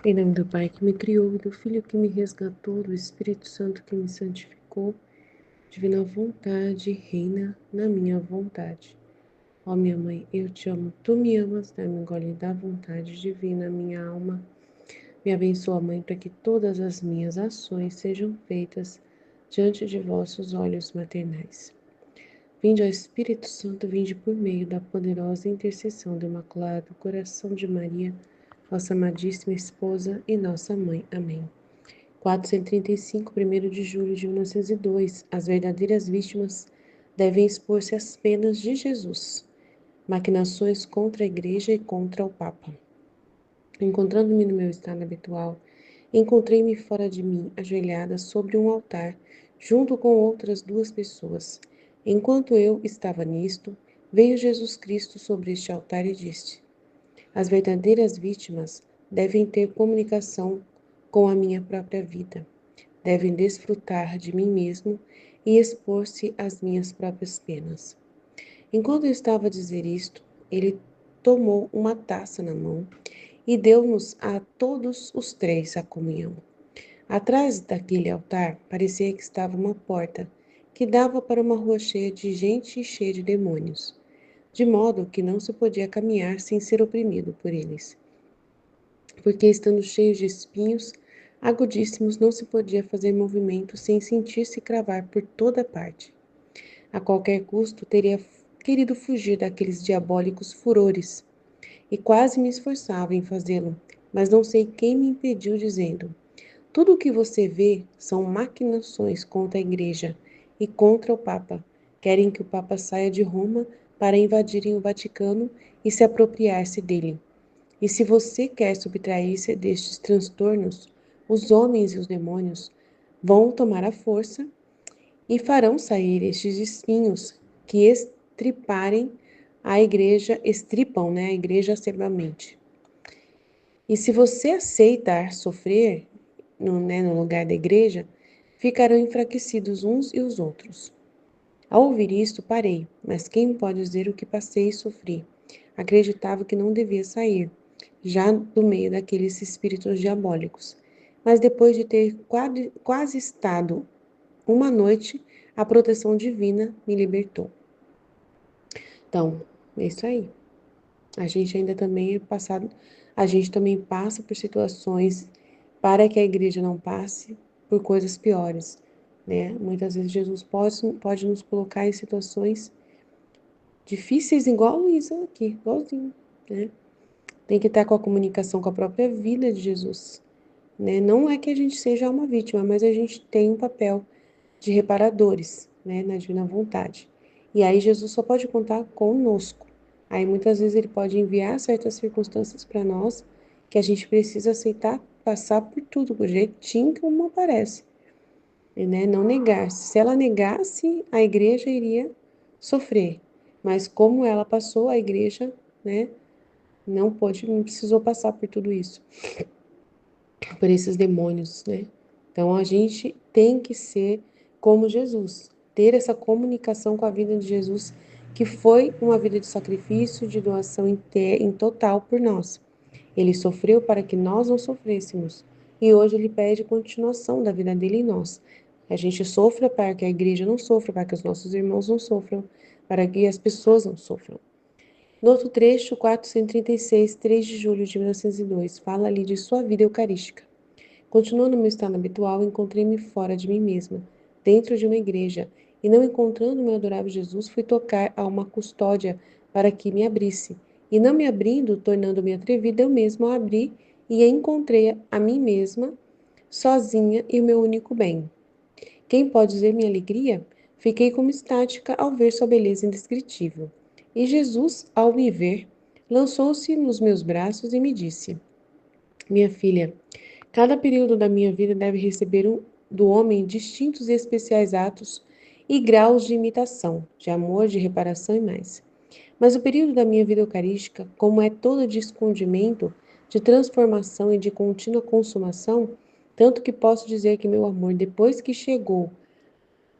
Em nome do Pai que me criou, e do Filho que me resgatou, do Espírito Santo que me santificou, divina vontade, reina na minha vontade. Ó minha mãe, eu te amo, tu me amas, dá-me um gole da vontade divina, minha alma. Me abençoa, Mãe, para que todas as minhas ações sejam feitas diante de vossos olhos maternais. Vinde ao Espírito Santo, vinde por meio da poderosa intercessão do Imaculado Coração de Maria, vossa amadíssima esposa e nossa mãe. Amém. 435, 1º de julho de 1902. As verdadeiras vítimas devem expor-se às penas de Jesus. Maquinações contra a Igreja e contra o Papa. Encontrando-me no meu estado habitual, encontrei-me fora de mim, ajoelhada sobre um altar, junto com outras duas pessoas. Enquanto eu estava nisto, veio Jesus Cristo sobre este altar e disse: As verdadeiras vítimas devem ter comunicação com a minha própria vida, devem desfrutar de mim mesmo e expor-se às minhas próprias penas. Enquanto eu estava a dizer isto, ele tomou uma taça na mão e deu-nos a todos os três a comunhão. Atrás daquele altar parecia que estava uma porta que dava para uma rua cheia de gente e cheia de demônios, de modo que não se podia caminhar sem ser oprimido por eles. Porque estando cheios de espinhos agudíssimos, não se podia fazer movimento sem sentir-se cravar por toda parte. A qualquer custo teria querido fugir daqueles diabólicos furores, e quase me esforçava em fazê-lo, mas não sei quem me impediu, dizendo: Tudo o que você vê são maquinações contra a Igreja e contra o Papa. Querem que o Papa saia de Roma para invadirem o Vaticano e se apropriar-se dele. E se você quer subtrair-se destes transtornos, os homens e os demônios vão tomar a força e farão sair estes espinhos que estriparem a igreja, estripam, né, a igreja acerbamente. E se você aceitar sofrer no lugar da igreja, ficarão enfraquecidos uns e os outros. Ao ouvir isto, parei, mas quem pode dizer o que passei e sofri? Acreditava que não devia sair, já do meio daqueles espíritos diabólicos. Mas depois de ter quase estado uma noite, a proteção divina me libertou. Então, é isso aí. A gente ainda também é passado, a gente também passa por situações para que a igreja não passe por coisas piores, né? Muitas vezes Jesus pode nos colocar em situações difíceis, igual Luísa aqui, igualzinho, né? Tem que estar com a comunicação com a própria vida de Jesus, né? Não é que a gente seja uma vítima, mas a gente tem um papel de reparadores, né, na divina vontade. E aí Jesus só pode contar conosco. Aí muitas vezes ele pode enviar certas circunstâncias para nós que a gente precisa aceitar, passar por tudo, do jeitinho como aparece, né? Não negar. Se ela negasse, a igreja iria sofrer. Mas como ela passou, a igreja, né, não pôde, não precisou passar por tudo isso, por esses demônios, né? Então a gente tem que ser como Jesus, ter essa comunicação com a vida de Jesus, que foi uma vida de sacrifício, de doação em total por nós. Ele sofreu para que nós não sofrêssemos, e hoje ele pede continuação da vida dele em nós. A gente sofra para que a igreja não sofra, para que os nossos irmãos não sofram, para que as pessoas não sofram. No outro trecho, 436, 3 de julho de 1902, fala ali de sua vida eucarística. Continuando meu estado habitual, encontrei-me fora de mim mesma, dentro de uma igreja, e não encontrando meu adorável Jesus, fui tocar a uma custódia para que me abrisse. E não me abrindo, tornando-me atrevida, eu mesma a abri e encontrei a mim mesma, sozinha e o meu único bem. Quem pode dizer minha alegria? Fiquei como estática ao ver sua beleza indescritível. E Jesus, ao me ver, lançou-se nos meus braços e me disse: Minha filha, cada período da minha vida deve receber do homem distintos e especiais atos e graus de imitação, de amor, de reparação e mais. Mas o período da minha vida eucarística, como é todo de escondimento, de transformação e de contínua consumação, tanto que posso dizer que meu amor, depois que chegou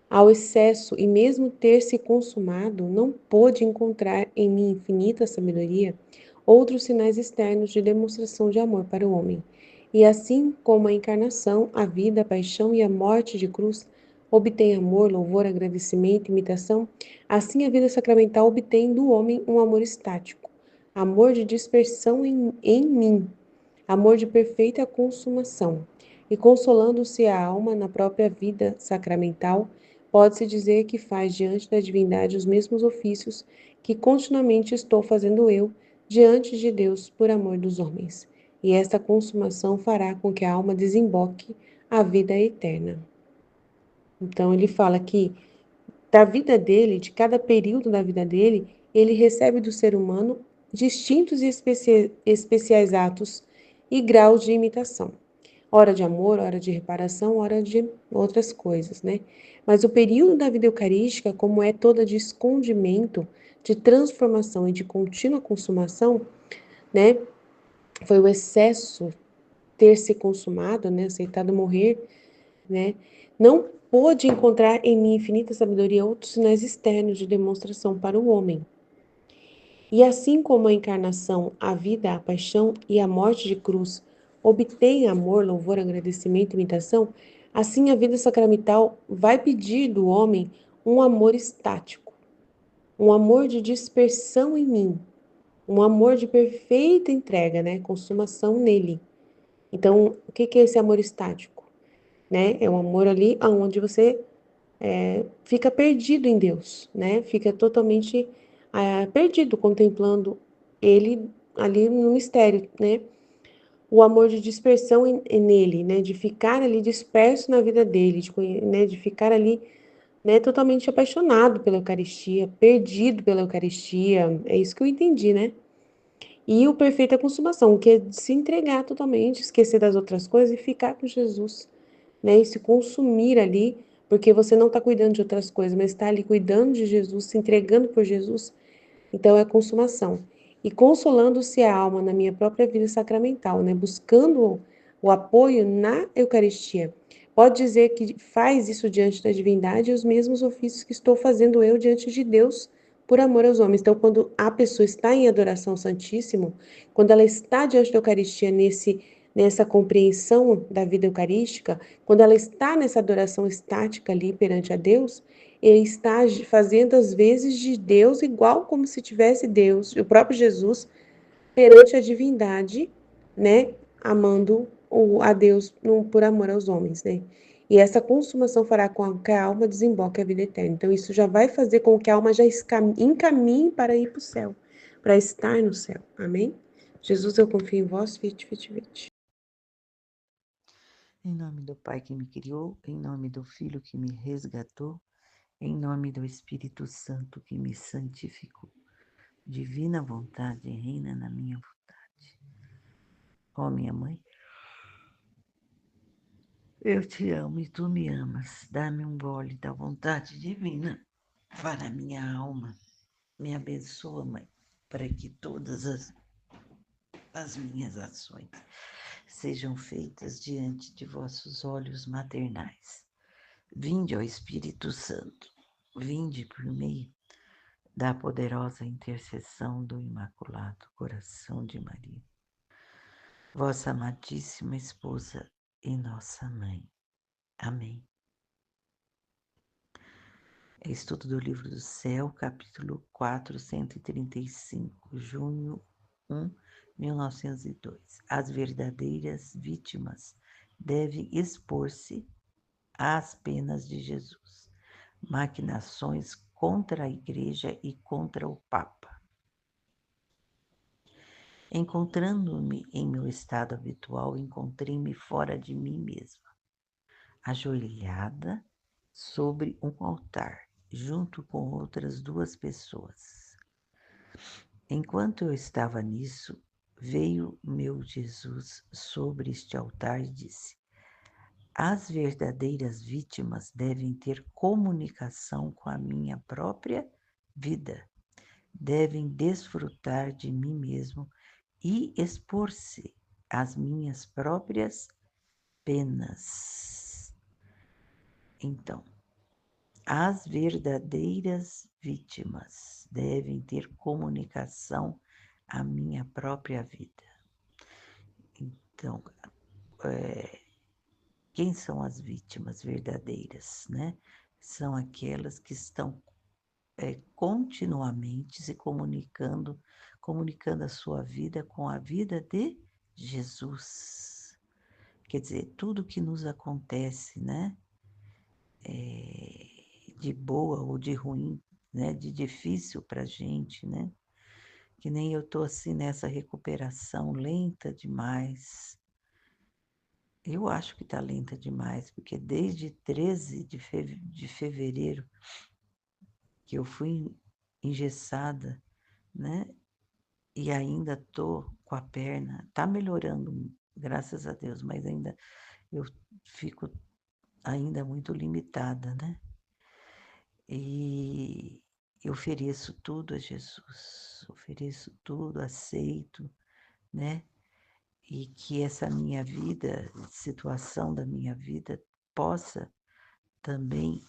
ao excesso e mesmo ter se consumado, não pôde encontrar em minha infinita sabedoria outros sinais externos de demonstração de amor para o homem. E assim como a encarnação, a vida, a paixão e a morte de cruz obtém amor, louvor, agradecimento, imitação, assim a vida sacramental obtém do homem um amor estático, amor de dispersão em mim, amor de perfeita consumação. E consolando-se a alma na própria vida sacramental, pode-se dizer que faz diante da divindade os mesmos ofícios que continuamente estou fazendo eu diante de Deus por amor dos homens. E esta consumação fará com que a alma desemboque a vida eterna. Então ele fala que da vida dele, de cada período da vida dele, ele recebe do ser humano distintos e especiais atos e graus de imitação. Hora de amor, hora de reparação, hora de outras coisas, né? Mas o período da vida eucarística, como é toda de escondimento, de transformação e de contínua consumação, né? Foi o excesso ter se consumado, né? Aceitado morrer, né? Não pôde encontrar em minha infinita sabedoria outros sinais externos de demonstração para o homem. E assim como a encarnação, a vida, a paixão e a morte de cruz obtém amor, louvor, agradecimento e imitação, assim a vida sacramental vai pedir do homem um amor estático, um amor de dispersão em mim, um amor de perfeita entrega, né? Consumação nele. Então, o que é esse amor estático? Né? É um amor ali onde você fica perdido em Deus, né? Fica totalmente perdido contemplando Ele ali no mistério, né? O amor de dispersão nele, né? De ficar ali disperso na vida dele, né? De ficar ali, né? Totalmente apaixonado pela Eucaristia, perdido pela Eucaristia. É isso que eu entendi, né? E o perfeita consumação, que é se entregar totalmente, esquecer das outras coisas e ficar com Jesus, né? E se consumir ali, porque você não está cuidando de outras coisas, mas está ali cuidando de Jesus, se entregando por Jesus, então é consumação. E consolando-se a alma na minha própria vida sacramental, né? Buscando o apoio na Eucaristia. Pode dizer que faz isso diante da divindade e os mesmos ofícios que estou fazendo eu diante de Deus por amor aos homens. Então, quando a pessoa está em adoração ao Santíssimo, quando ela está diante da Eucaristia nessa compreensão da vida eucarística, quando ela está nessa adoração estática ali perante a Deus, ele está fazendo as vezes de Deus igual como se tivesse Deus, o próprio Jesus, perante a divindade, né, amando a Deus por amor aos homens, né? E essa consumação fará com que a alma desemboque a vida eterna. Então, isso já vai fazer com que a alma já encaminhe para ir para o céu, para estar no céu. Amém? Jesus, eu confio em vós, fit, fit, fit. Em nome do Pai que me criou, em nome do Filho que me resgatou, em nome do Espírito Santo que me santificou. Divina vontade reina na minha vontade. Ó minha mãe, eu te amo e tu me amas. Dá-me um gole da vontade divina para a minha alma. Me abençoa, mãe, para que todas as minhas ações sejam feitas diante de vossos olhos maternais. Vinde, ó Espírito Santo, vinde por meio da poderosa intercessão do Imaculado Coração de Maria, vossa amadíssima esposa e nossa mãe. Amém. Estudo do Livro do Céu, capítulo 435, junho 1, 1902. As verdadeiras vítimas devem expor-se às penas de Jesus. Maquinações contra a Igreja e contra o Papa. Encontrando-me em meu estado habitual, encontrei-me fora de mim mesma, ajoelhada sobre um altar, junto com outras duas pessoas. Enquanto eu estava nisso, veio meu Jesus sobre este altar e disse: as verdadeiras vítimas devem ter comunicação com a minha própria vida, devem desfrutar de mim mesmo e expor-se às minhas próprias penas. Então, as verdadeiras vítimas devem ter comunicação à minha própria vida. Então, quem são as vítimas verdadeiras, né? São aquelas que estão continuamente se comunicando a sua vida com a vida de Jesus. Quer dizer, tudo que nos acontece, né? De boa ou de ruim, né? De difícil para a gente, né? Que nem eu estou assim nessa recuperação lenta demais. Eu acho que está lenta demais, porque desde 13 de fevereiro que eu fui engessada, né? E ainda tô com a perna, tá melhorando, graças a Deus, mas ainda eu fico ainda muito limitada, né? E eu ofereço tudo a Jesus, ofereço tudo, aceito, né? E que essa minha vida, situação da minha vida, possa também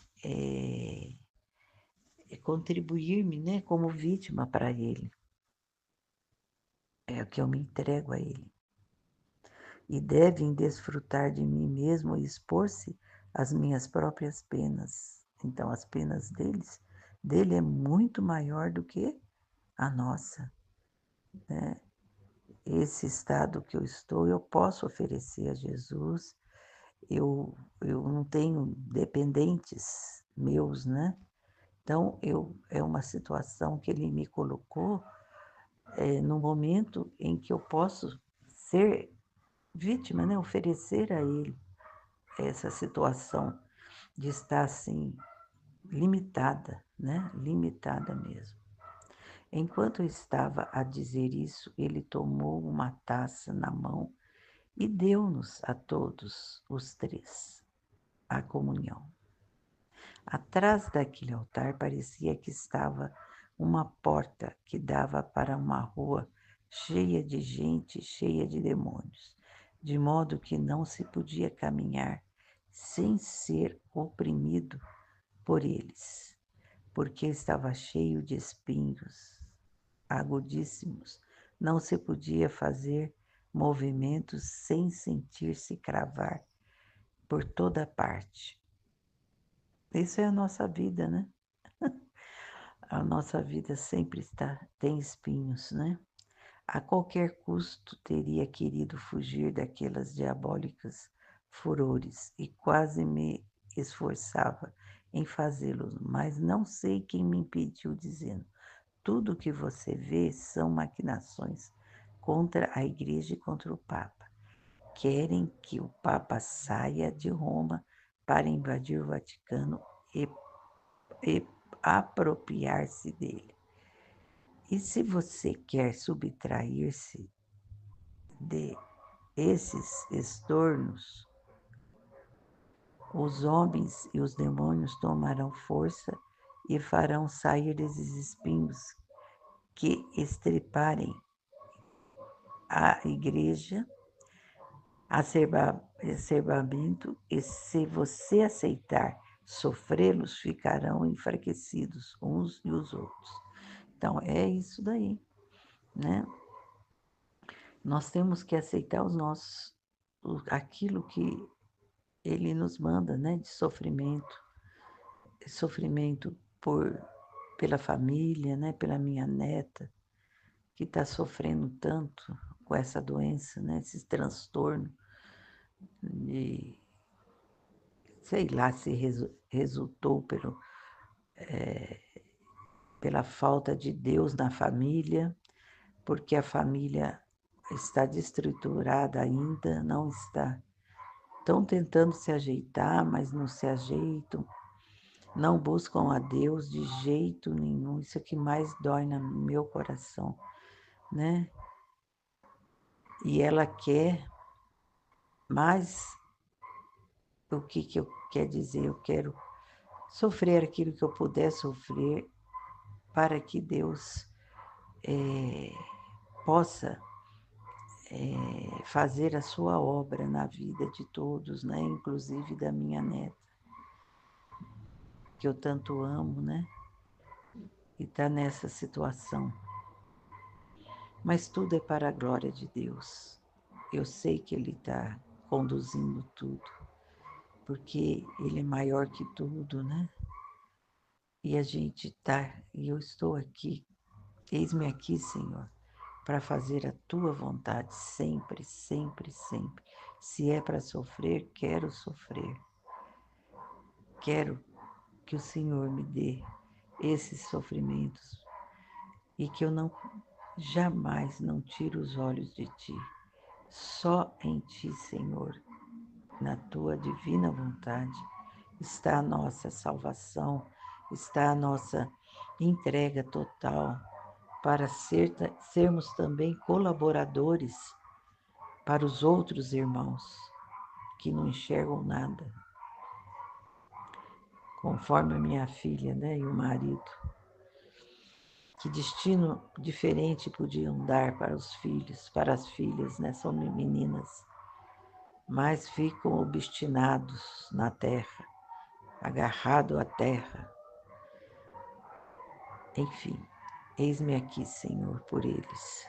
contribuir-me, né, como vítima para Ele. É o que eu me entrego a Ele. E devem desfrutar de mim mesmo e expor-se às minhas próprias penas. Então, as penas dele é muito maior do que a nossa, né? Esse estado que eu estou, eu posso oferecer a Jesus. Eu não tenho dependentes meus, né? Então, é uma situação que ele me colocou no momento em que eu posso ser vítima, né? Oferecer a ele essa situação de estar assim, limitada, né? Limitada mesmo. Enquanto eu estava a dizer isso, ele tomou uma taça na mão e deu-nos a todos os três a comunhão. Atrás daquele altar parecia que estava uma porta que dava para uma rua cheia de gente, cheia de demônios, de modo que não se podia caminhar sem ser oprimido por eles, porque estava cheio de espinhos agudíssimos. Não se podia fazer movimentos sem sentir-se cravar por toda parte. Isso é a nossa vida, né? A nossa vida sempre tem espinhos, né? A qualquer custo teria querido fugir daquelas diabólicas furores e quase me esforçava em fazê-lo, mas não sei quem me impediu, dizendo: tudo o que você vê são maquinações contra a Igreja e contra o Papa. Querem que o Papa saia de Roma para invadir o Vaticano e apropriar-se dele. E se você quer subtrair-se de esses estornos, os homens e os demônios tomarão força e farão sair esses espinhos que estriparem a igreja, acervamento, e se você aceitar sofrê-los, ficarão enfraquecidos uns e os outros. Então, é isso daí, né? Nós temos que aceitar aquilo que ele nos manda, né? De sofrimento pela família, né? Pela minha neta, que está sofrendo tanto com essa doença, né? Esse transtorno de, sei lá, se resultou pela falta de Deus na família, porque a família está destruturada ainda, não está. Estão tentando se ajeitar, mas não se ajeitam, não buscam a Deus de jeito nenhum. Isso é o que mais dói no meu coração, né? E ela quer, mas o que eu quero dizer? Eu quero sofrer aquilo que eu puder sofrer para que Deus possa fazer a sua obra na vida de todos, né? Inclusive da minha neta, que eu tanto amo, né? E está nessa situação. Mas tudo é para a glória de Deus. Eu sei que Ele está conduzindo tudo, porque Ele é maior que tudo, né? E a gente e eu estou aqui, eis-me aqui, Senhor, para fazer a tua vontade sempre, sempre, sempre. Se é para sofrer, quero sofrer. Quero que o Senhor me dê esses sofrimentos e que eu jamais não tire os olhos de ti. Só em ti, Senhor, na tua divina vontade, está a nossa salvação, está a nossa entrega total para sermos também colaboradores para os outros irmãos que não enxergam nada, conforme a minha filha, né, e o marido. Que destino diferente podiam dar para os filhos, para as filhas, né? São meninas, mas ficam obstinados na terra, agarrados à terra. Enfim, eis-me aqui, Senhor, por eles.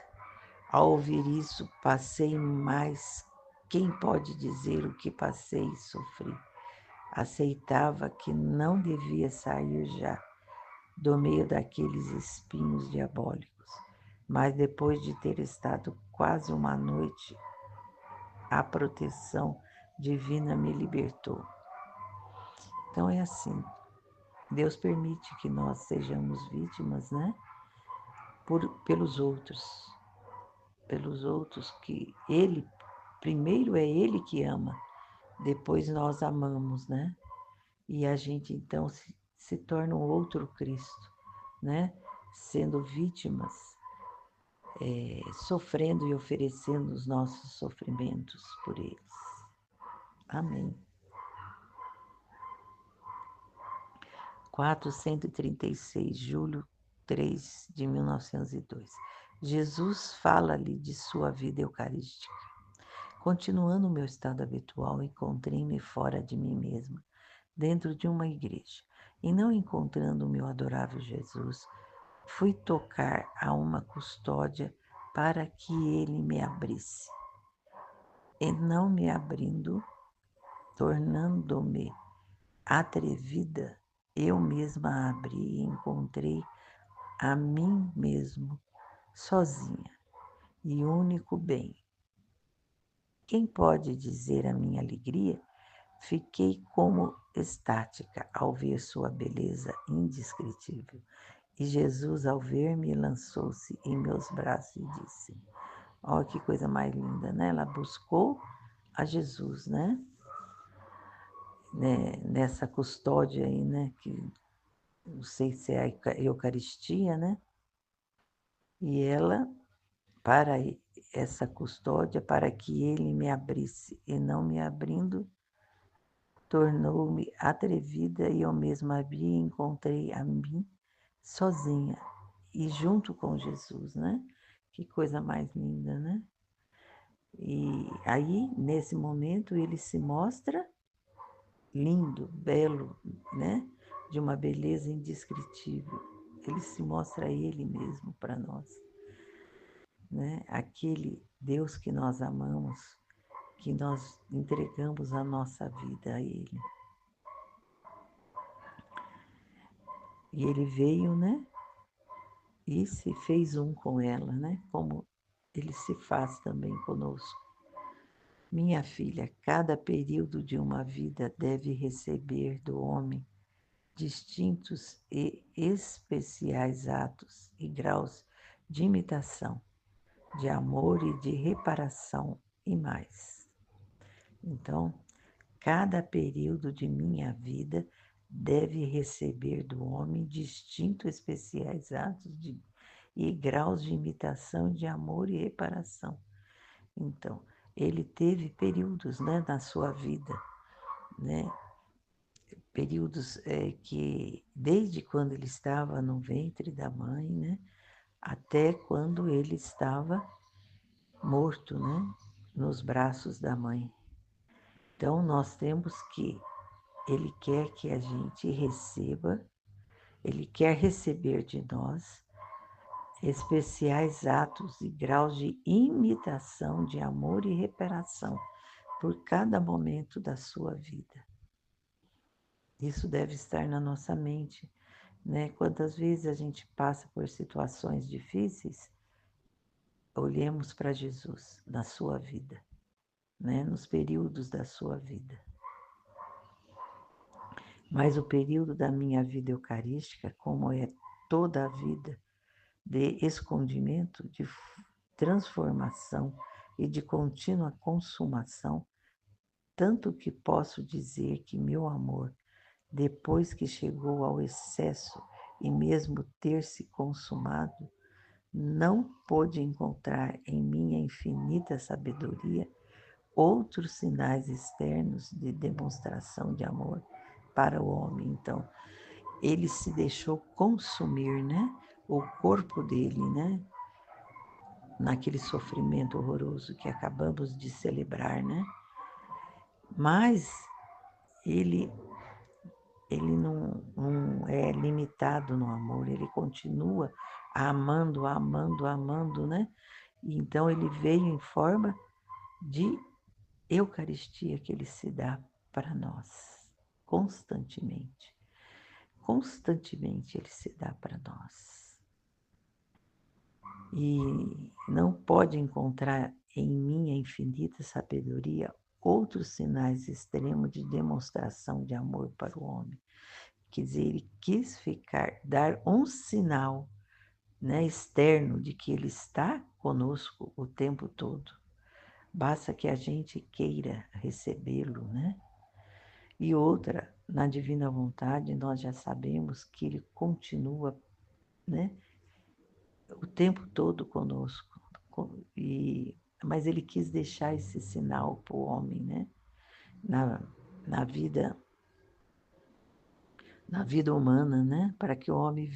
Ao ouvir isso, passei mais. Quem pode dizer o que passei e sofri? Aceitava que não devia sair já do meio daqueles espinhos diabólicos, mas depois de ter estado quase uma noite, a proteção divina me libertou. Então é assim, Deus permite que nós sejamos vítimas, né? Pelos outros que Ele, primeiro é Ele que ama, depois nós amamos, né? E a gente então se torna um outro Cristo, né? Sendo vítimas, sofrendo e oferecendo os nossos sofrimentos por eles. Amém. 436, julho 3 de 1902. Jesus fala-lhe de sua vida eucarística. Continuando o meu estado habitual, encontrei-me fora de mim mesma, dentro de uma igreja. E não encontrando o meu adorável Jesus, fui tocar a uma custódia para que ele me abrisse. E não me abrindo, tornando-me atrevida, eu mesma a abri e encontrei a mim mesmo, sozinha, e único bem. Quem pode dizer a minha alegria? Fiquei como estática ao ver sua beleza indescritível. E Jesus, ao ver-me, lançou-se em meus braços e disse: Olha que coisa mais linda, né? Ela buscou a Jesus, né? Nessa custódia aí, né? Que não sei se é a Eucaristia, né? E ela, para essa custódia, para que ele me abrisse, e não me abrindo, tornou-me atrevida e eu mesma abri e encontrei a mim sozinha e junto com Jesus, né? Que coisa mais linda, né? E aí, nesse momento, ele se mostra lindo, belo, né? De uma beleza indescritível. Ele se mostra ele mesmo para nós, né? Aquele Deus que nós amamos, que nós entregamos a nossa vida a Ele. E Ele veio, né? E se fez um com ela, né? Como Ele se faz também conosco. Minha filha, cada período de uma vida deve receber do homem distintos e especiais atos e graus de imitação, de amor e de reparação e mais. Então, cada período de minha vida deve receber do homem distintos especiais e graus de imitação, de amor e reparação. Então, ele teve períodos, né, na sua vida, né, períodos que, desde quando ele estava no ventre da mãe, né, até quando ele estava morto, né, nos braços da mãe. Então, nós temos que, ele quer que a gente receba, ele quer receber de nós especiais atos e graus de imitação, de amor e reparação, por cada momento da sua vida. Isso deve estar na nossa mente, né? Quantas vezes a gente passa por situações difíceis, olhemos para Jesus na sua vida, né? Nos períodos da sua vida. Mas o período da minha vida eucarística, como é toda a vida de escondimento, de transformação e de contínua consumação, tanto que posso dizer que meu amor, depois que chegou ao excesso e mesmo ter se consumado, não pôde encontrar em minha infinita sabedoria outros sinais externos de demonstração de amor para o homem. Então, ele se deixou consumir, né? O corpo dele, né? Naquele sofrimento horroroso que acabamos de celebrar, né? Mas ele não é limitado no amor, ele continua amando, amando, amando, né? E então ele veio em forma de Eucaristia que ele se dá para nós, constantemente. Constantemente ele se dá para nós. E não pode encontrar em minha infinita sabedoria outros sinais extremos de demonstração de amor para o homem. Quer dizer, ele quis dar um sinal, né, externo de que ele está conosco o tempo todo. Basta que a gente queira recebê-lo, né? E outra, na divina vontade, nós já sabemos que ele continua, né, o tempo todo conosco. Mas ele quis deixar esse sinal para o homem, né? Na, na vida, na vida humana, né? Para que o homem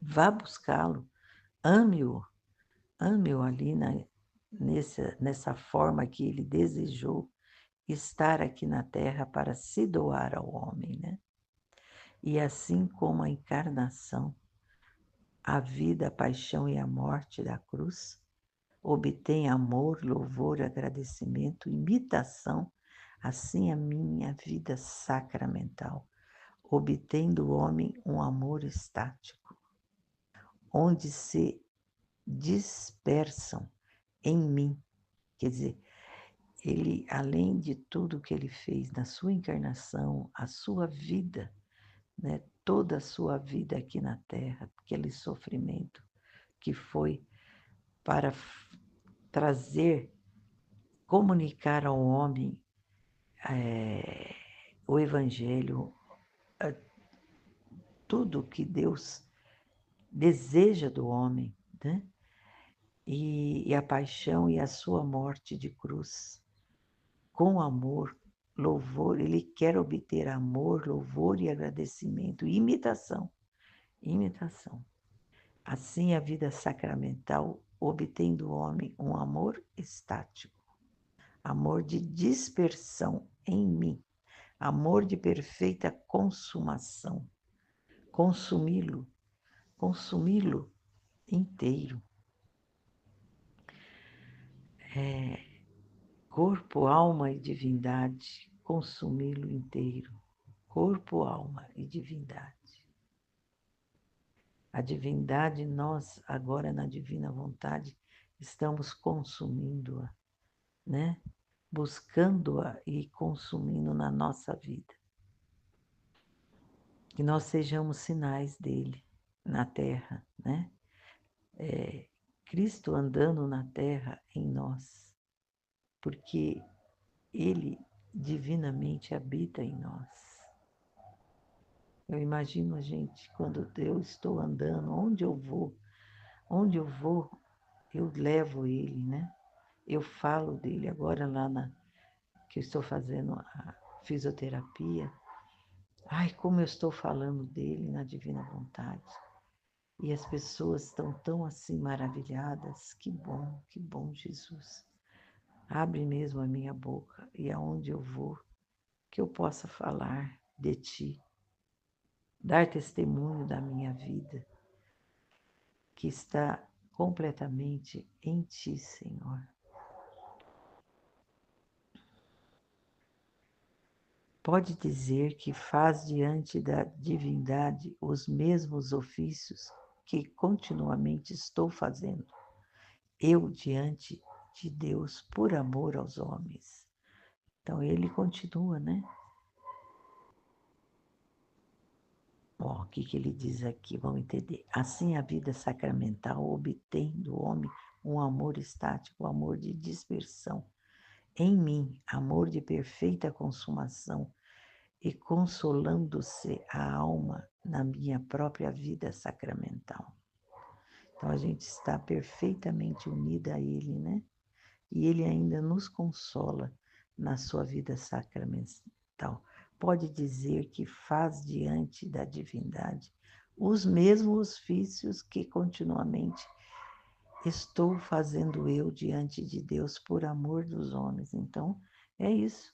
vá buscá-lo, ame-o, ame-o ali nessa forma que ele desejou estar aqui na Terra para se doar ao homem, né? E assim como a encarnação, a vida, a paixão e a morte da cruz, obtém amor, louvor, agradecimento, imitação, assim a minha vida sacramental, obtém do homem um amor estático, onde se dispersam em mim, quer dizer, ele, além de tudo que ele fez na sua encarnação, a sua vida, né, toda a sua vida aqui na Terra, aquele sofrimento que foi para trazer, comunicar ao homem o Evangelho, tudo que Deus deseja do homem, né? E a paixão e a sua morte de cruz, com amor, louvor, ele quer obter amor, louvor e agradecimento, imitação, imitação. Assim a vida sacramental obtém do homem um amor estático, amor de dispersão em mim, amor de perfeita consumação, consumi-lo, consumi-lo inteiro. Corpo, alma e divindade, consumi-lo inteiro. Corpo, alma e divindade. A divindade, nós, agora na divina vontade, estamos consumindo-a, né? Buscando-a e consumindo na nossa vida. Que nós sejamos sinais dele na terra, né? Cristo andando na terra em nós, porque ele divinamente habita em nós. Eu imagino a gente, quando eu estou andando, onde eu vou, eu levo ele, né? Eu falo dele. Agora que eu estou fazendo a fisioterapia, ai, como eu estou falando dele na divina vontade. E as pessoas estão tão assim maravilhadas. Que bom, Jesus. Abre mesmo a minha boca e aonde eu vou, que eu possa falar de ti, dar testemunho da minha vida, que está completamente em ti, Senhor. pode dizer que faz diante da divindade os mesmos ofícios que continuamente estou fazendo, eu diante de Deus por amor aos homens. Então ele continua, né? Ó, o que ele diz aqui? Vamos entender. Assim a vida sacramental obtém do homem um amor estático, amor de dispersão. Em mim, amor de perfeita consumação, e consolando-se a alma na minha própria vida sacramental. Então a gente está perfeitamente unida a Ele, né? E Ele ainda nos consola na sua vida sacramental. Pode dizer que faz diante da divindade os mesmos ofícios que continuamente estou fazendo eu diante de Deus por amor dos homens. Então, é isso.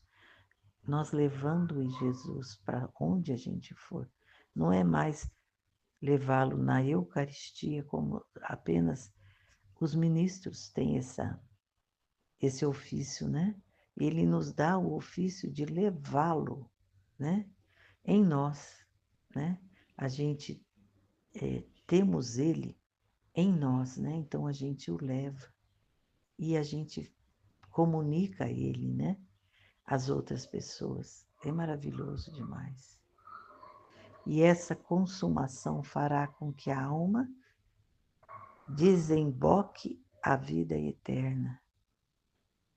Nós levando Jesus para onde a gente for. Não é mais levá-lo na Eucaristia, como apenas os ministros têm esse ofício, né? Ele nos dá o ofício de levá-lo, né? Em nós, né? A gente temos ele em nós, né? Então a gente o leva e a gente comunica ele, né? Às outras pessoas. É maravilhoso demais. E essa consumação fará com que a alma desemboque a vida eterna.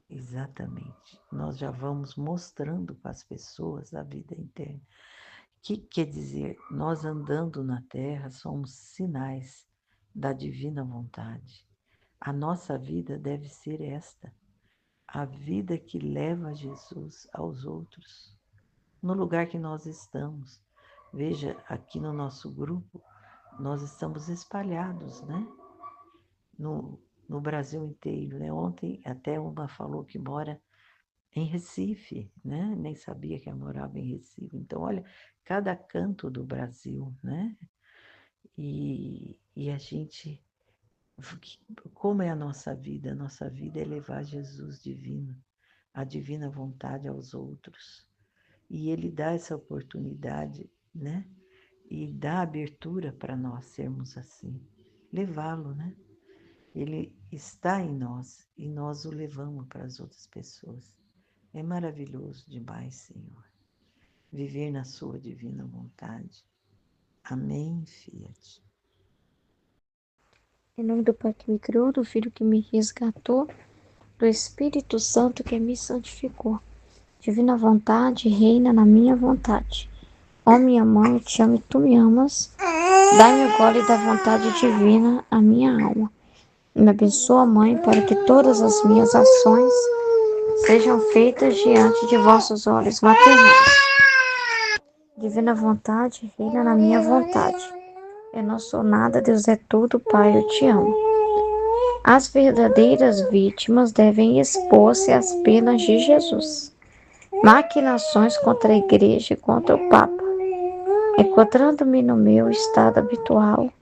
Exatamente. Nós já vamos mostrando para as pessoas a vida eterna. O que quer dizer? Nós andando na Terra somos sinais da divina vontade. A nossa vida deve ser esta, a vida que leva Jesus aos outros, no lugar que nós estamos. Veja, aqui no nosso grupo, nós estamos espalhados, né? No Brasil inteiro, né? Ontem até uma falou que mora em Recife, né? Nem sabia que ela morava em Recife. Então, olha, cada canto do Brasil, né? E a gente, como é a nossa vida? A nossa vida é levar Jesus divino, a divina vontade aos outros. E Ele dá essa oportunidade, né? E dá abertura para nós sermos assim, levá-lo, né? Ele está em nós e nós o levamos para as outras pessoas. É maravilhoso demais, Senhor, viver na sua divina vontade. Amém, Fiat. Em nome do Pai que me criou, do Filho que me resgatou, do Espírito Santo que me santificou. Divina vontade reina na minha vontade. Ó minha mãe, eu te amo e tu me amas. Dai-me o gole da vontade divina a minha alma. Me abençoa, Mãe, para que todas as minhas ações sejam feitas diante de vossos olhos maternais. Divina vontade reina na minha vontade. Eu não sou nada, Deus é tudo, Pai, eu te amo. As verdadeiras vítimas devem expor-se às penas de Jesus. Maquinações contra a Igreja e contra o Papa. Encontrando-me no meu estado habitual,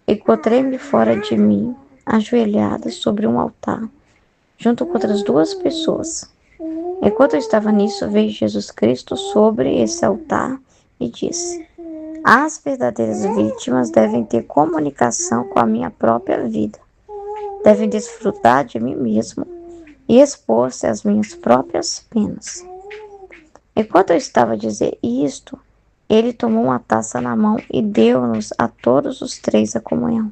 encontrei-me fora de mim, ajoelhada sobre um altar, junto com outras duas pessoas. Enquanto eu estava nisso, veio Jesus Cristo sobre esse altar e disse: as verdadeiras vítimas devem ter comunicação com a minha própria vida, devem desfrutar de mim mesmo e expor-se às minhas próprias penas. Enquanto eu estava a dizer isto, ele tomou uma taça na mão e deu-nos a todos os três a comunhão.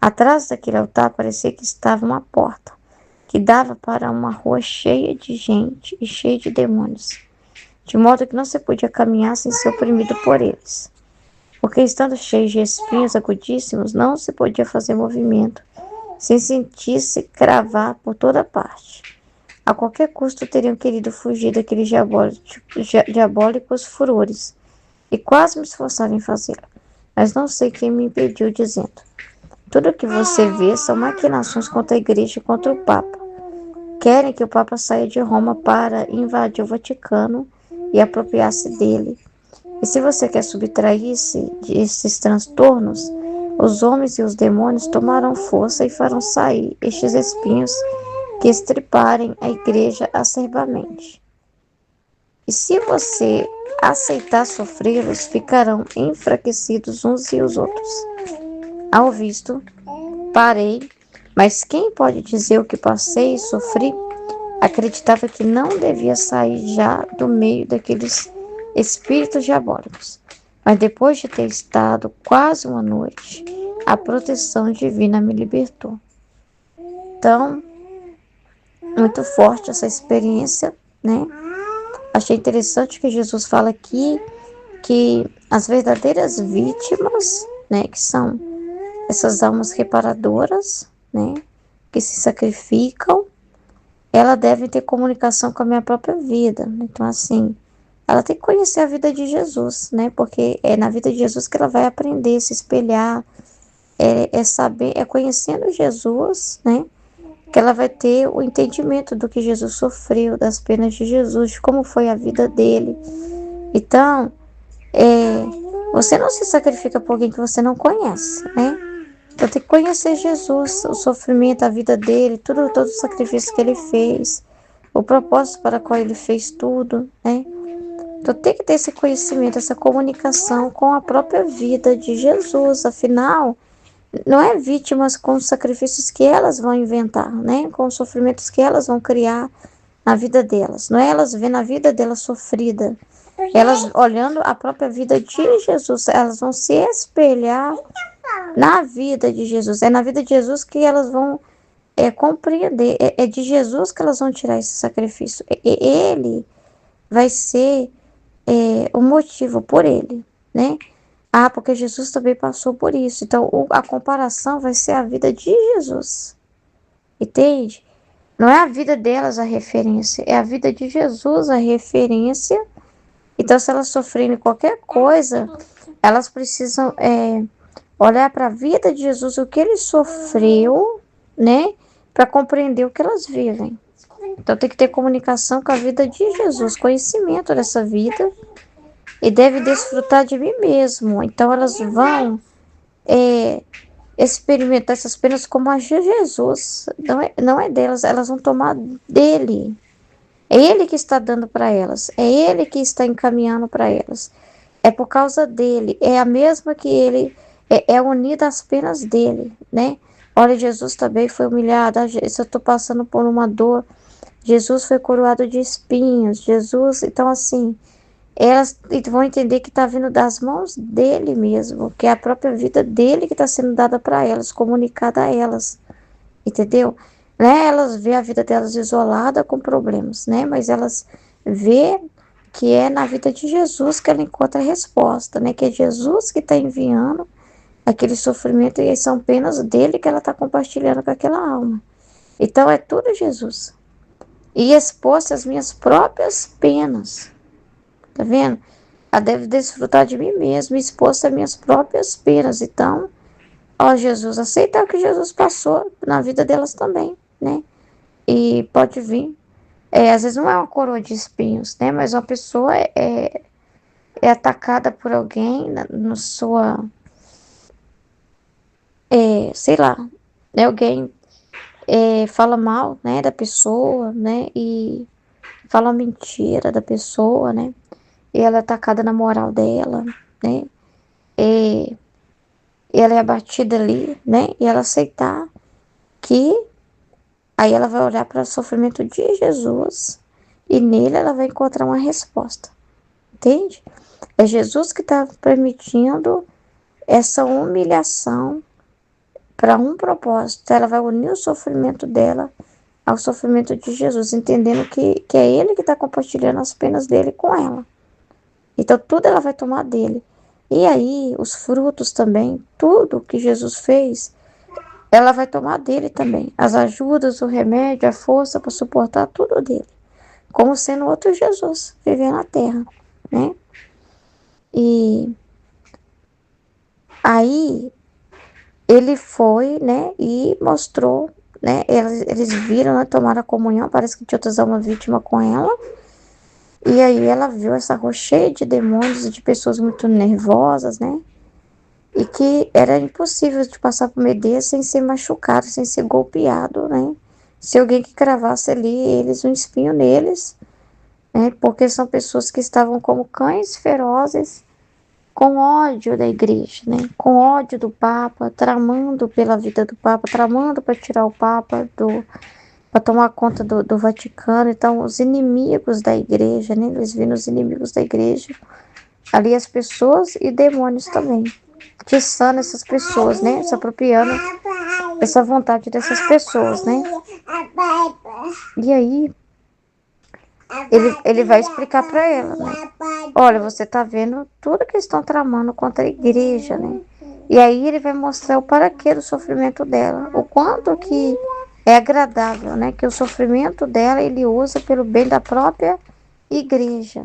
Atrás daquele altar parecia que estava uma porta, que dava para uma rua cheia de gente e cheia de demônios, de modo que não se podia caminhar sem ser oprimido por eles. Porque estando cheio de espinhos agudíssimos, não se podia fazer movimento, sem sentir-se cravar por toda parte. A qualquer custo teriam querido fugir daqueles diabólicos furores, e quase me esforçava em fazê-lo. Mas não sei quem me impediu, dizendo: tudo o que você vê são maquinações contra a Igreja e contra o Papa. Querem que o Papa saia de Roma para invadir o Vaticano e apropriar-se dele. E se você quer subtrair-se desses transtornos, os homens e os demônios tomarão força e farão sair estes espinhos que estriparem a Igreja acerbamente. E se você aceitar sofrê-los, ficarão enfraquecidos uns e os outros. Ao visto, parei, mas quem pode dizer o que passei e sofri? Acreditava que não devia sair já do meio daqueles espíritos diabólicos. Mas depois de ter estado quase uma noite, a proteção divina me libertou. Então, muito forte essa experiência, né? Achei interessante que Jesus fala aqui que as verdadeiras vítimas, né, que são essas almas reparadoras, né, que se sacrificam, ela deve ter comunicação com a minha própria vida. Então, assim, ela tem que conhecer a vida de Jesus, né, porque é na vida de Jesus que ela vai aprender, se espelhar, é saber, é conhecendo Jesus, né, que ela vai ter o entendimento do que Jesus sofreu, das penas de Jesus, de como foi a vida dele. Então, você não se sacrifica por alguém que você não conhece, né? Então tem que conhecer Jesus, o sofrimento, a vida dele, todo o sacrifício que ele fez, o propósito para qual ele fez tudo, né? Então tem que ter esse conhecimento, essa comunicação com a própria vida de Jesus. Afinal, não é vítimas com os sacrifícios que elas vão inventar, né? Com os sofrimentos que elas vão criar na vida delas. Não é elas vendo a vida delas sofrida. Elas olhando a própria vida de Jesus, elas vão se espelhar na vida de Jesus. É na vida de Jesus que elas vão compreender. É de Jesus que elas vão tirar esse sacrifício. Ele vai ser o motivo por ele, né? Ah, porque Jesus também passou por isso. Então, a comparação vai ser a vida de Jesus. Entende? Não é a vida delas a referência, é a vida de Jesus a referência. Então, se elas sofrerem qualquer coisa, elas precisam olhar para a vida de Jesus, o que ele sofreu, né? Para compreender o que elas vivem. Então, tem que ter comunicação com a vida de Jesus, conhecimento dessa vida, e deve desfrutar de mim mesmo. Então, elas vão experimentar essas penas como a de Jesus. Não é delas, elas vão tomar dele. É ele que está dando para elas, é ele que está encaminhando para elas. É por causa dele, é a mesma que ele é unida às penas dele, né? Olha, Jesus também foi humilhado. Se eu estou passando por uma dor, Jesus foi coroado de espinhos. Jesus, então assim, elas vão entender que está vindo das mãos dele mesmo, que é a própria vida dele que está sendo dada para elas, comunicada a elas, entendeu? Né? Elas vê a vida delas isolada com problemas, né? Mas elas vê que é na vida de Jesus que ela encontra a resposta, né? Que é Jesus que está enviando aquele sofrimento e são penas dele que ela está compartilhando com aquela alma. Então é tudo Jesus. E exposto às minhas próprias penas. Tá vendo? Ela deve desfrutar de mim mesma, exposta às minhas próprias penas. Então, ó Jesus, aceitar o que Jesus passou na vida delas também, né? E pode vir. Às vezes não é uma coroa de espinhos, né? Mas uma pessoa é atacada por alguém na sua... sei lá, né? Alguém fala mal, né, da pessoa, né? E fala mentira da pessoa, né? E ela é atacada na moral dela, né? E ela é abatida ali, né? E ela aceitar que aí ela vai olhar para o sofrimento de Jesus e nele ela vai encontrar uma resposta, entende? É Jesus que está permitindo essa humilhação para um propósito. Ela vai unir o sofrimento dela ao sofrimento de Jesus, entendendo que é ele que está compartilhando as penas dele com ela. Então tudo ela vai tomar dele. E aí os frutos também, tudo que Jesus fez, ela vai tomar dele também. As ajudas, o remédio, a força para suportar tudo dele. Como sendo outro Jesus, vivendo na terra, né? E aí ele foi, né, e mostrou, né, eles viram, né, tomaram a comunhão, parece que tinha outras almas vítimas com ela, e aí ela viu essa rua cheia de demônios e de pessoas muito nervosas, né, e que era impossível de passar por meio deles sem ser machucado, sem ser golpeado, né, se alguém que cravasse ali, eles, um espinho neles, né? Porque são pessoas que estavam como cães ferozes, com ódio da igreja, né? Com ódio do Papa, tramando pela vida do Papa, tramando para tirar o Papa para tomar conta do Vaticano. Então, os inimigos da igreja, né? Eles viram os inimigos da igreja, ali as pessoas e demônios também, atiçando essas pessoas, né? Se apropriando essa vontade dessas pessoas, né? E aí, ele vai explicar para ela, né? Olha, você tá vendo tudo que estão tramando contra a igreja, né? E aí ele vai mostrar o paraquê do sofrimento dela, o quanto que é agradável, né? Que o sofrimento dela ele usa pelo bem da própria igreja,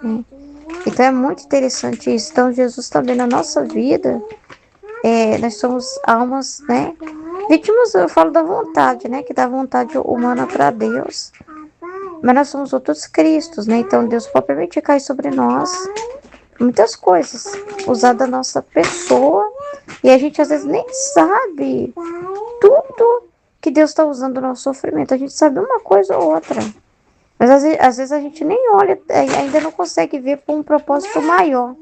né? Então é muito interessante isso. Então Jesus também na nossa vida, nós somos almas, né? Vítimas, eu falo da vontade, né? Que dá vontade humana para Deus. Mas nós somos outros Cristos, né? Então Deus pode permitir cair sobre nós muitas coisas, usar da nossa pessoa, e a gente às vezes nem sabe tudo que Deus está usando o nosso sofrimento. A gente sabe uma coisa ou outra. Mas às vezes a gente nem olha, ainda não consegue ver por um propósito maior.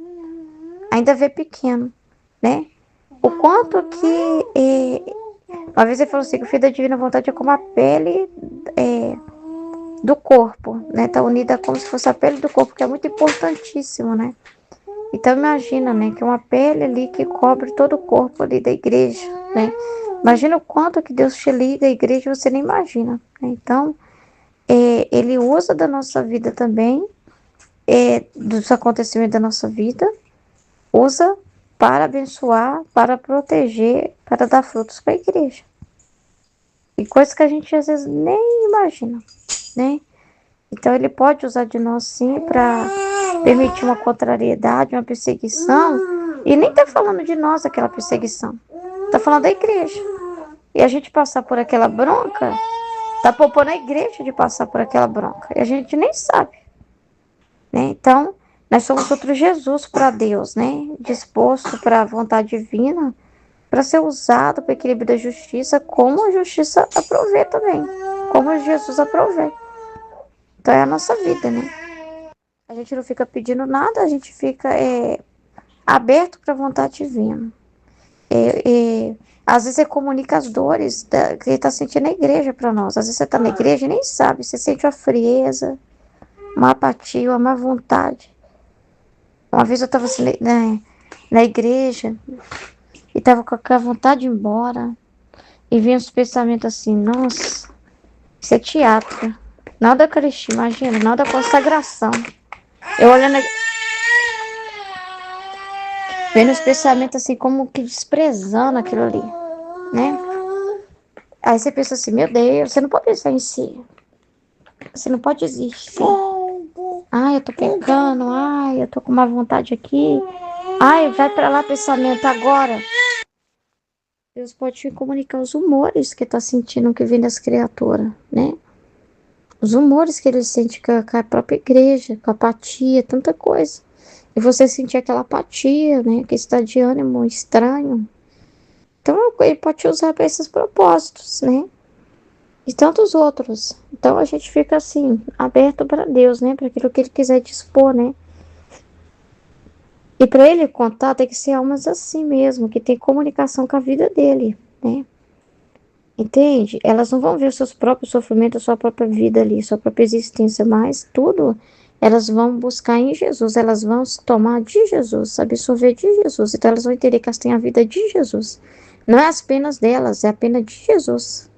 Ainda vê pequeno, né? O quanto que... uma vez ele falou assim, que o Filho da Divina Vontade é como a pele do corpo, né? Tá unida como se fosse a pele do corpo, que é muito importantíssimo, né? Então imagina, né? Que é uma pele ali que cobre todo o corpo ali da igreja, né? Imagina o quanto que Deus te liga à igreja, você nem imagina, né? Então, ele usa da nossa vida também, dos acontecimentos da nossa vida, usa para abençoar, para proteger, para dar frutos para a igreja. E coisas que a gente às vezes nem imagina, né? Então ele pode usar de nós sim para permitir uma contrariedade, uma perseguição. E nem tá falando de nós aquela perseguição. Tá falando da igreja. E a gente passar por aquela bronca, tá poupando a igreja de passar por aquela bronca. E a gente nem sabe, né? Então, nós somos outro Jesus para Deus, né? Disposto para a vontade divina, para ser usado para o equilíbrio da justiça, como a justiça aprovê também. Como Jesus aprovê. Então é a nossa vida, né? A gente não fica pedindo nada, a gente fica aberto para a vontade divina. Às vezes você comunica as dores que está sentindo na igreja para nós. Às vezes você está na igreja e nem sabe, você sente uma frieza, uma apatia, uma má vontade. Uma vez eu estava assim, na igreja e estava com aquela vontade de ir embora e vinha os pensamentos assim, nossa, isso é teatro. Nada Eucaristia, imagina, nada consagração. Eu olhando aqui, vendo os pensamentos assim, como que desprezando aquilo ali, né? Aí você pensa assim, meu Deus, você não pode pensar em si. Você não pode existir. Ai, eu tô pecando, ai, eu tô com uma vontade aqui. Ai, vai pra lá pensamento agora. Deus pode te comunicar os humores que tá sentindo que vem das criaturas, né? Os humores que ele sente com a própria igreja, com a apatia, tanta coisa. E você sentir aquela apatia, né? Que está de ânimo estranho. Então, ele pode te usar para esses propósitos, né? E tantos outros. Então, a gente fica assim, aberto para Deus, né? Para aquilo que ele quiser dispor, né? E para ele contar, tem que ser almas assim mesmo, que tem comunicação com a vida dele, né? Entende? Elas não vão ver os seus próprios sofrimentos, a sua própria vida ali, sua própria existência, mas tudo elas vão buscar em Jesus, elas vão se tomar de Jesus, absorver de Jesus. Então elas vão entender que elas têm a vida de Jesus. Não é as penas delas, é a pena de Jesus.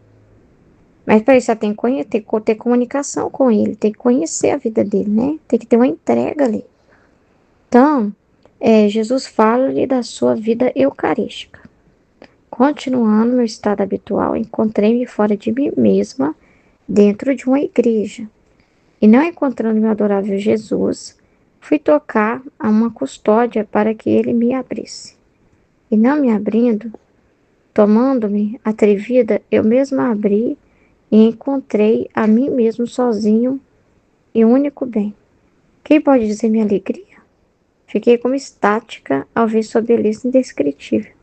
Mas para isso ela tem que ter comunicação com ele, tem que conhecer a vida dele, né? Tem que ter uma entrega ali. Então, Jesus fala-lhe da sua vida eucarística. Continuando meu estado habitual, encontrei-me fora de mim mesma, dentro de uma igreja. E não encontrando meu adorável Jesus, fui tocar a uma custódia para que ele me abrisse. E não me abrindo, tomando-me atrevida, eu mesma abri e encontrei a mim mesmo sozinho e único bem. Quem pode dizer minha alegria? Fiquei como estática ao ver sua beleza indescritível.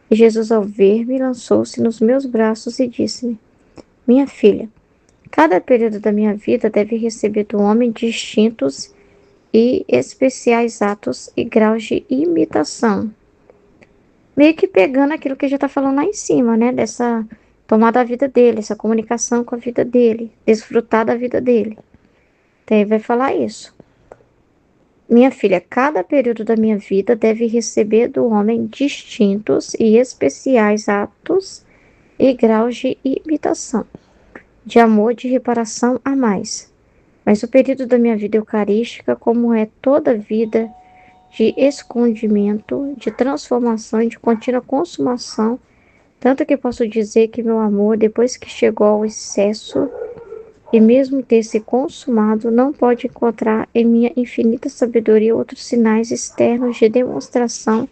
E Jesus, ao ver-me, lançou-se nos meus braços e disse-me: Minha filha, Cada período da minha vida deve receber do homem distintos e especiais atos e graus de imitação. Meio que pegando aquilo que já está falando lá em cima, né? Dessa tomar da vida dele, essa comunicação com a vida dele, desfrutar da vida dele. Então, ele vai falar isso. Minha filha, cada período da minha vida deve receber do homem distintos e especiais atos e graus de imitação, de amor, de reparação a mais. Mas o período da minha vida eucarística, como é toda vida de escondimento, de transformação e de contínua consumação, tanto que posso dizer que meu amor, depois que chegou ao excesso, e mesmo ter se consumado, não pode encontrar em minha infinita sabedoria outros sinais externos de demonstração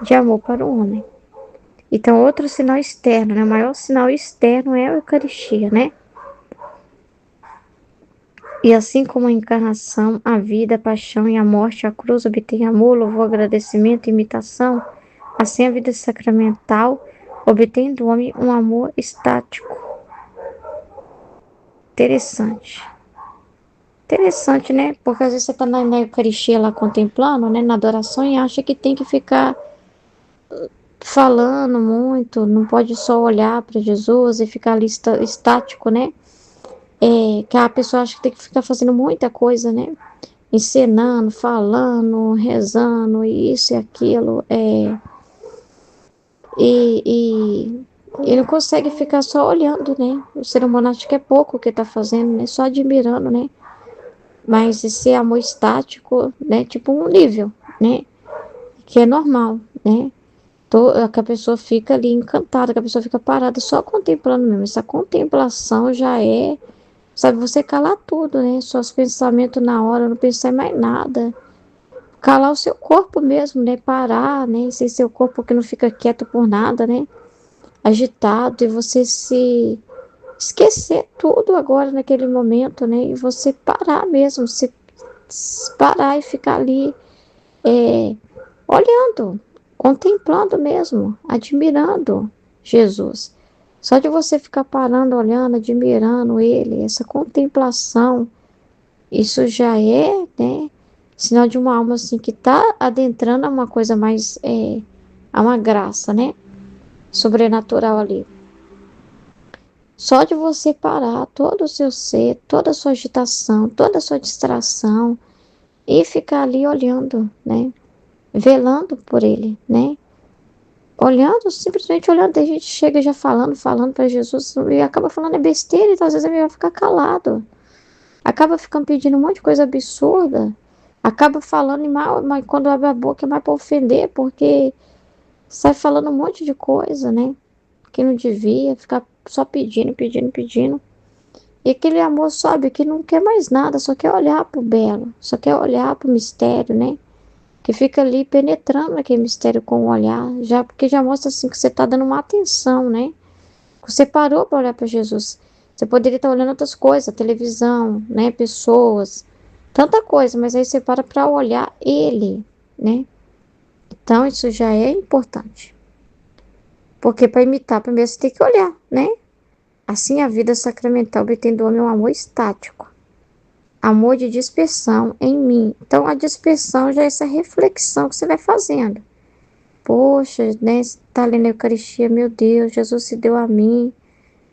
de amor para o homem. Então, outro sinal externo, né? O maior sinal externo é a Eucaristia, né? E assim como a encarnação, a vida, a paixão e a morte, a cruz obtém amor, louvor, agradecimento e imitação, assim a vida sacramental obtém do homem um amor estático. Interessante. Interessante, né? Porque às vezes você está na Eucaristia lá contemplando, né? Na adoração e acha que tem que ficar falando muito, não pode só olhar para Jesus e ficar ali estático, né? Que a pessoa acha que tem que ficar fazendo muita coisa, né? Encenando, falando, rezando, isso e aquilo. E não consegue ficar só olhando, né? O ser humano acha que é pouco o que está fazendo, né? Só admirando, né? Mas esse amor estático, né? Tipo um nível, né? Que é normal, né? Que a pessoa fica ali encantada, que a pessoa fica parada só contemplando mesmo. Essa contemplação já é, sabe, você calar tudo, né? Seus pensamentos na hora, não pensar em mais nada. Calar o seu corpo mesmo, né? Parar, né? Sem seu corpo que não fica quieto por nada, né? Agitado e você se esquecer tudo agora naquele momento, né? E você parar mesmo, se parar e ficar ali olhando, contemplando mesmo, admirando Jesus. Só de você ficar parando, olhando, admirando ele, essa contemplação, isso já é, né, sinal de uma alma assim que está adentrando a uma coisa mais, a uma graça, né, sobrenatural ali. Só de você parar todo o seu ser, toda a sua agitação, toda a sua distração e ficar ali olhando, né, velando por ele, né, olhando, simplesmente olhando, a gente chega já falando para Jesus e acaba falando besteira, então às vezes é melhor ficar calado. Acaba ficando pedindo um monte de coisa absurda. Acaba falando mal, mas quando abre a boca é mais para ofender, porque sai falando um monte de coisa, né? Que não devia, ficar só pedindo. E aquele amor, sabe, que não quer mais nada, só quer olhar pro belo, só quer olhar pro mistério, né? Que fica ali penetrando naquele mistério com o olhar, já porque já mostra assim que você está dando uma atenção, né? Você parou para olhar para Jesus. Você poderia estar olhando outras coisas, televisão, né? Pessoas, tanta coisa, mas aí você para olhar ele, né? Então isso já é importante. Porque para imitar, primeiro você tem que olhar, né? Assim a vida sacramental obtém do homem um amor estático. Amor de dispersão em mim. Então a dispersão já é essa reflexão que você vai fazendo. Poxa, né? Você tá lendo a Eucaristia, meu Deus, Jesus se deu a mim.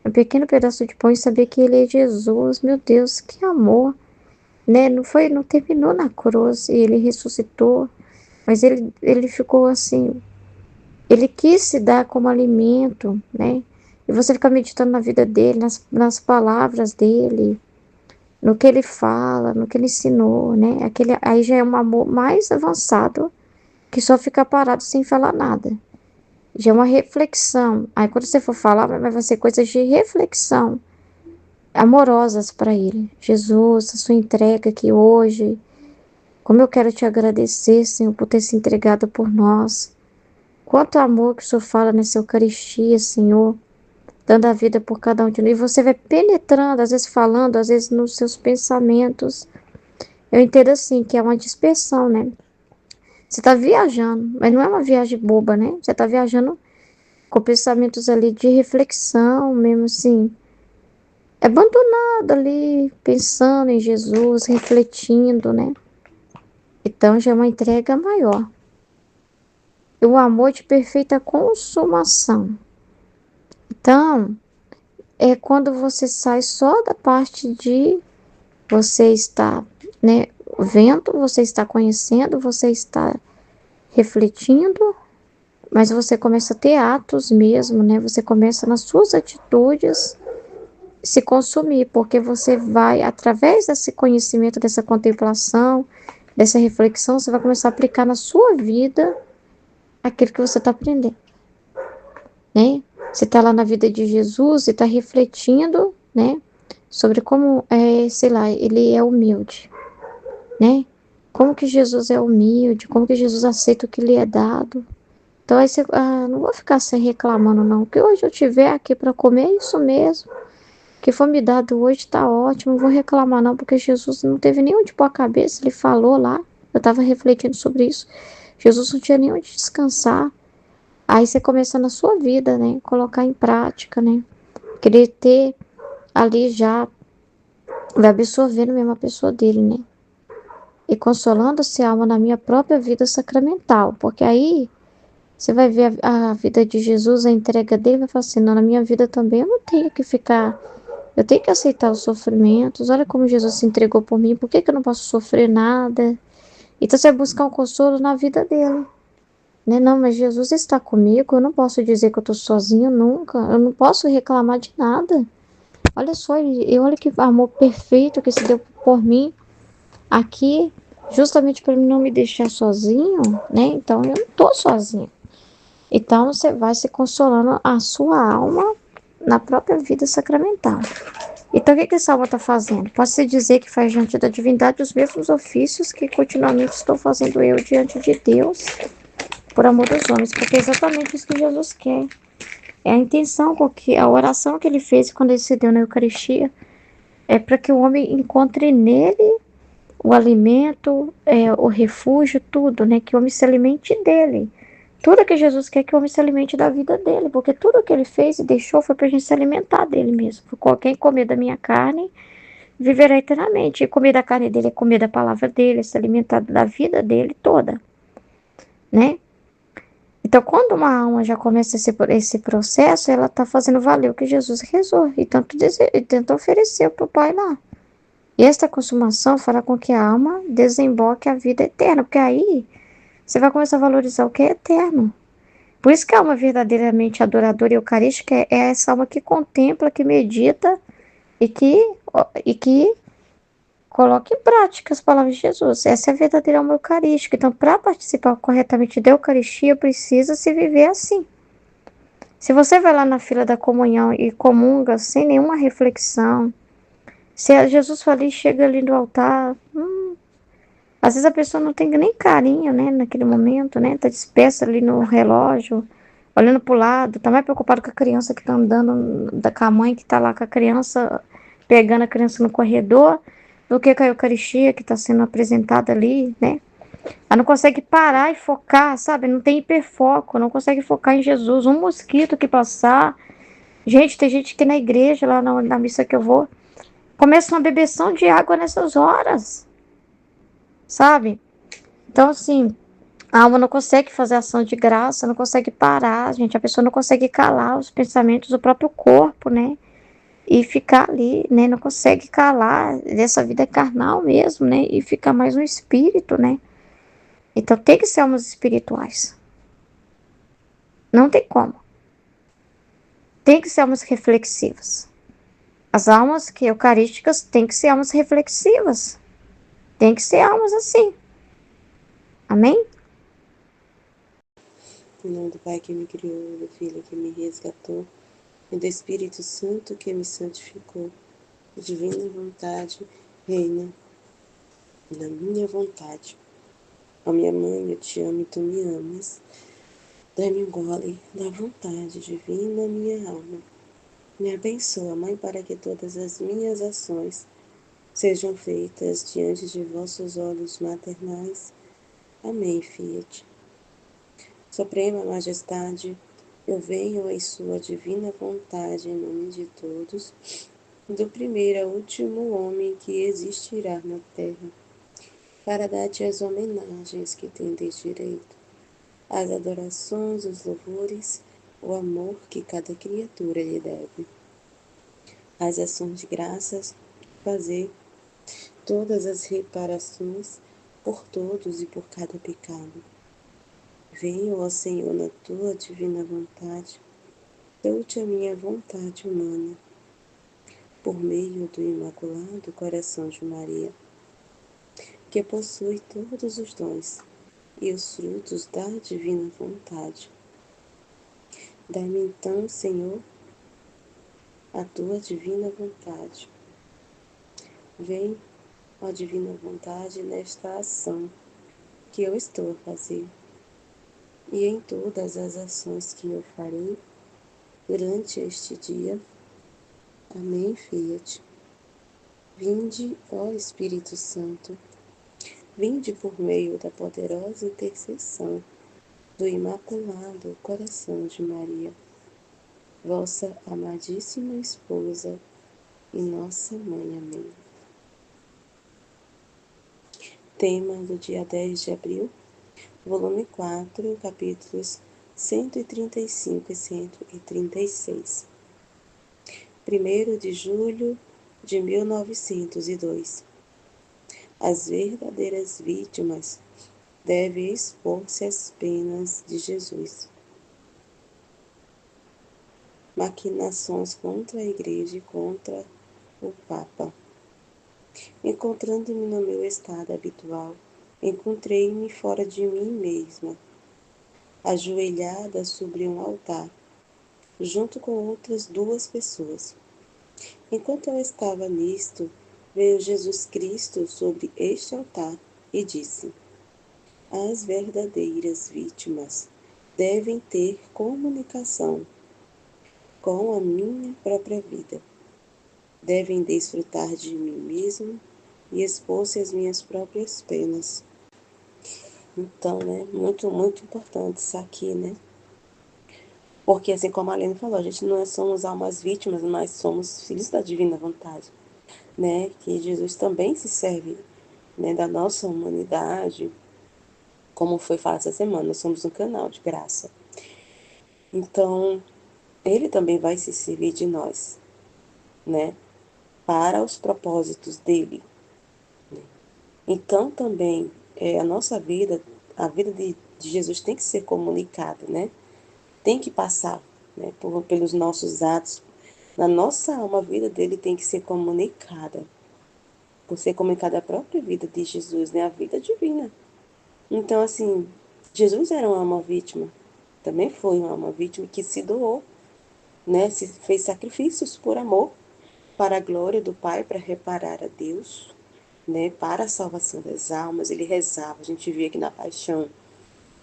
Um pequeno pedaço de pão e saber que ele é Jesus, meu Deus, que amor, né? Não terminou na cruz e ele ressuscitou, mas ele ficou assim, ele quis se dar como alimento, né? E você fica meditando na vida dele, nas palavras dele, no que ele fala, no que ele ensinou, né? Aí já é um amor mais avançado que só ficar parado sem falar nada. Já é uma reflexão. Aí quando você for falar, vai ser coisas de reflexão amorosas para ele. Jesus, a sua entrega aqui hoje, como eu quero te agradecer, Senhor, por ter se entregado por nós. Quanto amor que o Senhor fala nessa Eucaristia, Senhor, dando a vida por cada um de nós. E você vai penetrando, às vezes falando, às vezes nos seus pensamentos. Eu entendo assim, que é uma dispersão, né? Você está viajando, mas não é uma viagem boba, né? Você está viajando com pensamentos ali de reflexão, mesmo assim, abandonado ali, pensando em Jesus, refletindo, né? Então já é uma entrega maior. E o amor de perfeita consumação. Então, é quando você sai só da parte de você está, né, vendo, você está conhecendo, você está refletindo, mas você começa a ter atos mesmo, né? Você começa nas suas atitudes se consumir, porque você vai, através desse conhecimento, dessa contemplação, dessa reflexão, você vai começar a aplicar na sua vida aquilo que você está aprendendo, né? Você está lá na vida de Jesus e está refletindo, né? Sobre como é, sei lá, ele é humilde, né? Como que Jesus é humilde, como que Jesus aceita o que lhe é dado. Então aí você, não vou ficar sem reclamando não, o que hoje eu tiver aqui para comer é isso mesmo. O que for me dado hoje está ótimo, não vou reclamar não, porque Jesus não teve nem onde pôr a cabeça, ele falou lá, eu estava refletindo sobre isso. Jesus não tinha nem onde descansar. Aí você começa na sua vida, né? Colocar em prática, né? Querer ter ali já, vai absorvendo mesmo a pessoa dele, né? E consolando-se a alma na minha própria vida sacramental, porque aí você vai ver a vida de Jesus, a entrega dele, vai falar assim, não, na minha vida também eu não tenho que ficar, eu tenho que aceitar os sofrimentos, olha como Jesus se entregou por mim, por que que eu não posso sofrer nada? Então você vai buscar um consolo na vida dele, né? Não, mas Jesus está comigo, eu não posso dizer que eu estou sozinho nunca, eu não posso reclamar de nada. Olha só, olha que amor perfeito que se deu por mim aqui, justamente para não me deixar sozinho, né? Então eu não estou sozinho. Então você vai se consolando a sua alma na própria vida sacramental. Então o que que essa alma está fazendo? Pode-se dizer que faz diante da divindade os mesmos ofícios que continuamente estou fazendo eu diante de Deus, por amor dos homens, porque é exatamente isso que Jesus quer. É a intenção com que a oração que ele fez quando ele se deu na Eucaristia é para que o homem encontre nele o alimento, o refúgio, tudo, né? Que o homem se alimente dele. Tudo que Jesus quer que o homem se alimente da vida dele, porque tudo que ele fez e deixou foi para a gente se alimentar dele mesmo. Quem comer da minha carne viverá eternamente. E comer da carne dele é comer da palavra dele, é se alimentar da vida dele toda, né? Então, quando uma alma já começa esse processo, ela está fazendo valer o que Jesus rezou e tanto ofereceu para o Pai lá. E esta consumação fará com que a alma desemboque a vida eterna, porque aí você vai começar a valorizar o que é eterno. Por isso que a alma verdadeiramente adoradora e eucarística é essa alma que contempla, que medita e que coloca em prática as palavras de Jesus. Essa é a verdadeira alma eucarística. Então, para participar corretamente da Eucaristia, precisa se viver assim. Se você vai lá na fila da comunhão e comunga sem nenhuma reflexão, se Jesus fala e chega ali no altar, às vezes a pessoa não tem nem carinho, né, naquele momento, né, tá dispersa ali no relógio, olhando pro lado, tá mais preocupado com a criança que tá andando, com a mãe que tá lá com a criança, pegando a criança no corredor, do que com a Eucaristia que tá sendo apresentada ali, né. Ela não consegue parar e focar, sabe, não tem hiperfoco, não consegue focar em Jesus, um mosquito que passar. Gente, tem gente que na igreja, lá na missa que eu vou, começa uma bebeção de água nessas horas, sabe? Então, assim, a alma não consegue fazer ação de graça, não consegue parar, gente. A pessoa não consegue calar os pensamentos do próprio corpo, né? E ficar ali, né? Não consegue calar dessa vida carnal mesmo, né? E ficar mais no espírito, né? Então, tem que ser almas espirituais. Não tem como. Tem que ser almas reflexivas. As almas que eucarísticas têm que ser almas reflexivas. Tem que ser almas assim. Amém? Em nome do Pai que me criou, do Filho que me resgatou, e do Espírito Santo que me santificou. A divina vontade reina na minha vontade. Ó minha mãe, eu te amo e tu me amas. Dai-me um gole da vontade divina, minha alma. Me abençoa, Mãe, para que todas as minhas ações sejam feitas diante de vossos olhos maternais. Amém, Fiat. Suprema Majestade, eu venho em sua divina vontade, em nome de todos, do primeiro ao último homem que existirá na terra, para dar-te as homenagens que tendes direito, as adorações, os louvores, o amor que cada criatura lhe deve, as ações de graças, fazer todas as reparações por todos e por cada pecado. Venho, ó Senhor, na tua divina vontade, dou-te a minha vontade humana, por meio do Imaculado Coração de Maria, que possui todos os dons e os frutos da divina vontade. Dá-me então, Senhor, a tua divina vontade. Vem, ó divina vontade, nesta ação que eu estou a fazer e em todas as ações que eu farei durante este dia. Amém, Fiat. Vinde, ó Espírito Santo, vinde por meio da poderosa intercessão do Imaculado Coração de Maria, vossa amadíssima esposa e nossa Mãe. Amém. Tema do dia 10 de abril, volume 4, capítulos 135 e 136. 1º de julho de 1902. As verdadeiras vítimas devem expor-se às penas de Jesus. Maquinações contra a Igreja e contra o Papa. Encontrando-me no meu estado habitual, encontrei-me fora de mim mesma, ajoelhada sobre um altar, junto com outras 2 pessoas. Enquanto eu estava nisto, veio Jesus Cristo sobre este altar e disse: as verdadeiras vítimas devem ter comunicação com a minha própria vida. Devem desfrutar de mim mesmo e expor-se às minhas próprias penas. Então, muito, muito importante isso aqui, Porque, assim como a Aline falou, a gente não somos almas vítimas, mas somos filhos da divina vontade, Que Jesus também se serve, da nossa humanidade, como foi falado essa semana, nós somos um canal de graça. Então, ele também vai se servir de nós, para os propósitos dele. Então, também, a nossa vida, a vida de Jesus tem que ser comunicada, Tem que passar, pelos nossos atos. Na nossa alma, a vida dele tem que ser comunicada. Por ser comunicada a própria vida de Jesus, a vida divina. Então, assim, Jesus era uma alma vítima. Também foi uma alma vítima que se doou, Se fez sacrifícios por amor, para a glória do Pai, para reparar a Deus, para a salvação das almas. Ele rezava, a gente via aqui na paixão,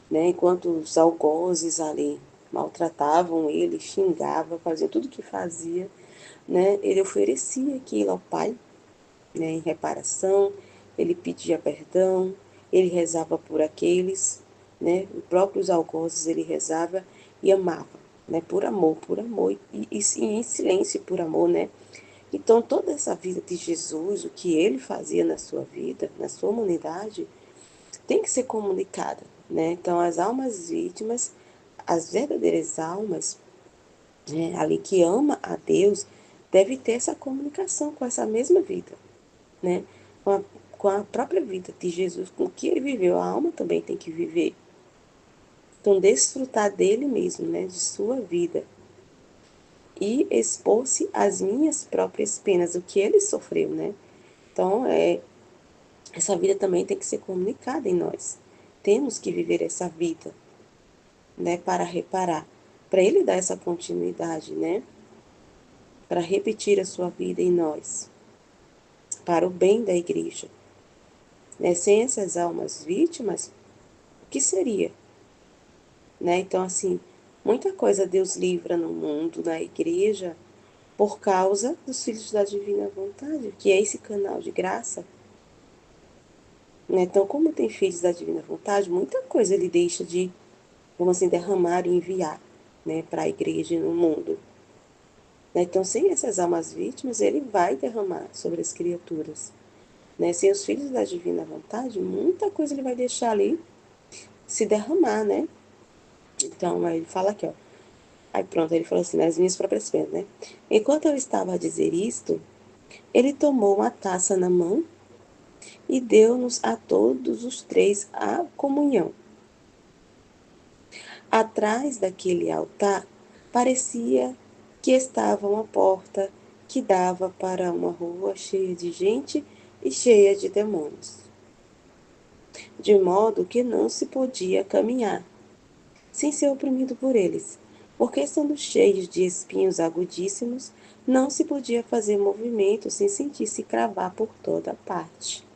enquanto os algozes ali maltratavam ele, xingavam, faziam tudo o que fazia, ele oferecia aquilo ao Pai, em reparação, ele pedia perdão, ele rezava por aqueles, os próprios algozes ele rezava e amava, por amor, e em silêncio por amor, Então, toda essa vida de Jesus, o que ele fazia na sua vida, na sua humanidade, tem que ser comunicada, Então, as almas vítimas, as verdadeiras almas, ali que ama a Deus, deve ter essa comunicação com essa mesma vida, Com com a própria vida de Jesus, com o que ele viveu, a alma também tem que viver. Então, desfrutar dele mesmo, de sua vida. E expor-se às minhas próprias penas, o que ele sofreu, Então, essa vida também tem que ser comunicada em nós. Temos que viver essa vida, para reparar, para ele dar essa continuidade, Para repetir a sua vida em nós, para o bem da igreja. Sem essas almas vítimas, o que seria? Então, assim, muita coisa Deus livra no mundo, na igreja, por causa dos filhos da divina vontade, que é esse canal de graça. Então, como tem filhos da divina vontade, muita coisa ele deixa de, vamos assim, derramar e enviar, para a igreja no mundo. né? Então, sem essas almas vítimas, ele vai derramar sobre as criaturas, né? Sem os filhos da divina vontade, muita coisa ele vai deixar ali se derramar, né? Então, aí ele fala aqui, ó. Aí pronto, ele falou assim, nas minhas próprias pernas, né? Enquanto eu estava a dizer isto, ele tomou uma taça na mão e deu-nos a todos os três a comunhão. Atrás daquele altar, parecia que estava uma porta que dava para uma rua cheia de gente e cheia de demônios, de modo que não se podia caminhar sem ser oprimido por eles, porque estando cheios de espinhos agudíssimos, não se podia fazer movimento sem sentir-se cravar por toda parte.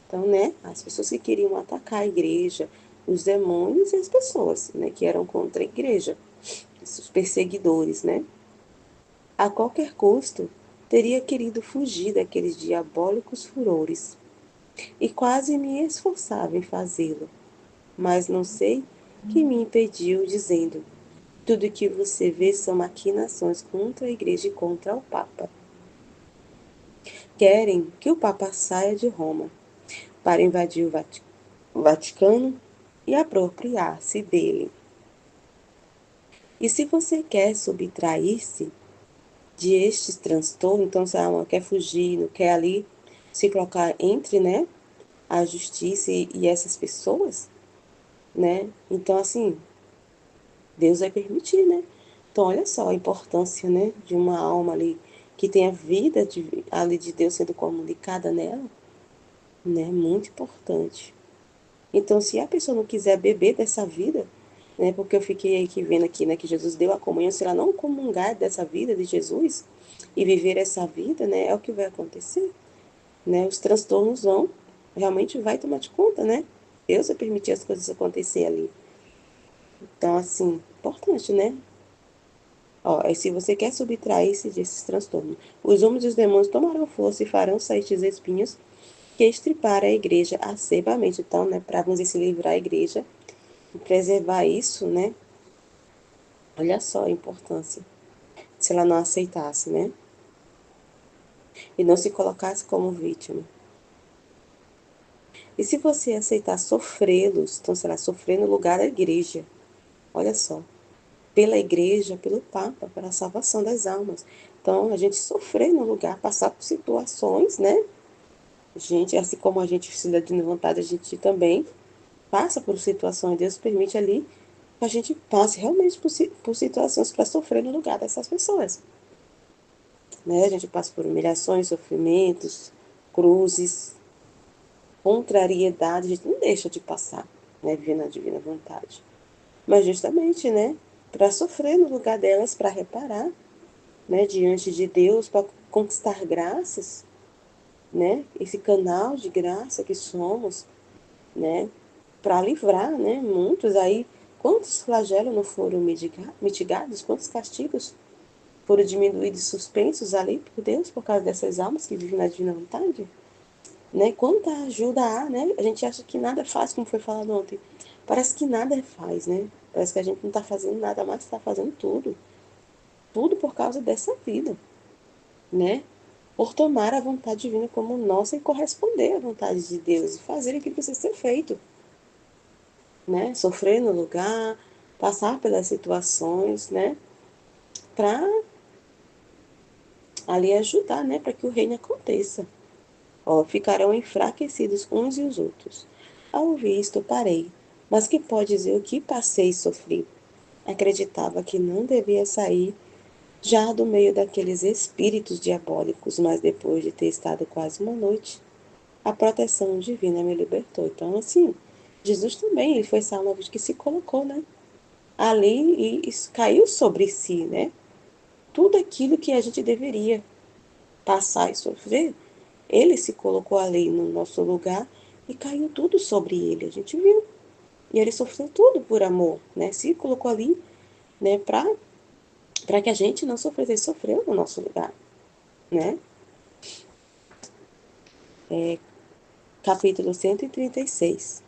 Então, né, as pessoas que queriam atacar a igreja, os demônios e as pessoas, né, que eram contra a igreja, os perseguidores, né, a qualquer custo, teria querido fugir daqueles diabólicos furores, e quase me esforçava em fazê-lo, mas não sei que me impediu, dizendo: tudo que você vê são maquinações contra a igreja e contra o Papa. Querem que o Papa saia de Roma para invadir o Vaticano e apropriar-se dele. E se você quer subtrair-se de estes transtornos, então se a alma quer fugir, não quer ali se colocar entre, né, a justiça e essas pessoas, né? Então, assim, Deus vai permitir, né? Então, olha só a importância, né, de uma alma ali que tem a vida ali de Deus sendo comunicada nela, né? Muito importante. Então, se a pessoa não quiser beber dessa vida, né, porque eu fiquei aqui vendo aqui, né, que Jesus deu a comunhão, se ela não comungar dessa vida de Jesus e viver essa vida, né, é o que vai acontecer, né? Os transtornos vão, realmente vai tomar de conta, né? Deus vai permitir as coisas acontecer ali. Então, assim, importante, né? Ó, se você quer subtrair-se desses transtornos, os homens e os demônios tomarão força e farão sair estes espinhos que estriparam a igreja acerbamente. Então, né, para vamos dizer, se livrar a igreja e preservar isso, né? Olha só a importância. Se ela não aceitasse, né? E não se colocasse como vítima. E se você aceitar sofrê-los, então será sofrer no lugar da igreja. Olha só. Pela igreja, pelo Papa, para a salvação das almas. Então, a gente sofrer no lugar, passar por situações, né? Gente, assim como a gente precisa de vontade, a gente também passa por situações. Deus permite ali que a gente passe realmente por situações para sofrer no lugar dessas pessoas. Né? A gente passa por humilhações, sofrimentos, cruzes, contrariedade, a gente não deixa de passar, né? Vivendo a divina vontade. Mas justamente, né? Para sofrer no lugar delas, para reparar, né? Diante de Deus, para conquistar graças, né? Esse canal de graça que somos, né? Para livrar, né? Muitos aí, quantos flagelos não foram mitigados, quantos castigos foram diminuídos e suspensos ali por Deus, por causa dessas almas que vivem na divina vontade, né? Quanta ajuda há, né? A gente acha que nada faz, como foi falado ontem. Parece que nada faz, né? Parece que a gente não está fazendo nada, mas está fazendo tudo. Tudo por causa dessa vida, né? Por tomar a vontade divina como nossa e corresponder à vontade de Deus e fazer aquilo que precisa ser feito, né? Sofrer no lugar, passar pelas situações, né? Para ali ajudar, né? Para que o reino aconteça. Ó, ficarão enfraquecidos uns e os outros. Ao ouvir isto, parei. Mas que pode dizer o que passei e sofri? Acreditava que não devia sair já do meio daqueles espíritos diabólicos, mas depois de ter estado quase uma noite, a proteção divina me libertou. Então, assim, Jesus também, ele foi essa alma que se colocou, né? Ali e caiu sobre si, né? Tudo aquilo que a gente deveria passar e sofrer, ele se colocou ali no nosso lugar e caiu tudo sobre ele. A gente viu. E ele sofreu tudo por amor, né? Se colocou ali, né, para que a gente não sofresse. Ele sofreu no nosso lugar, né? Capítulo 136.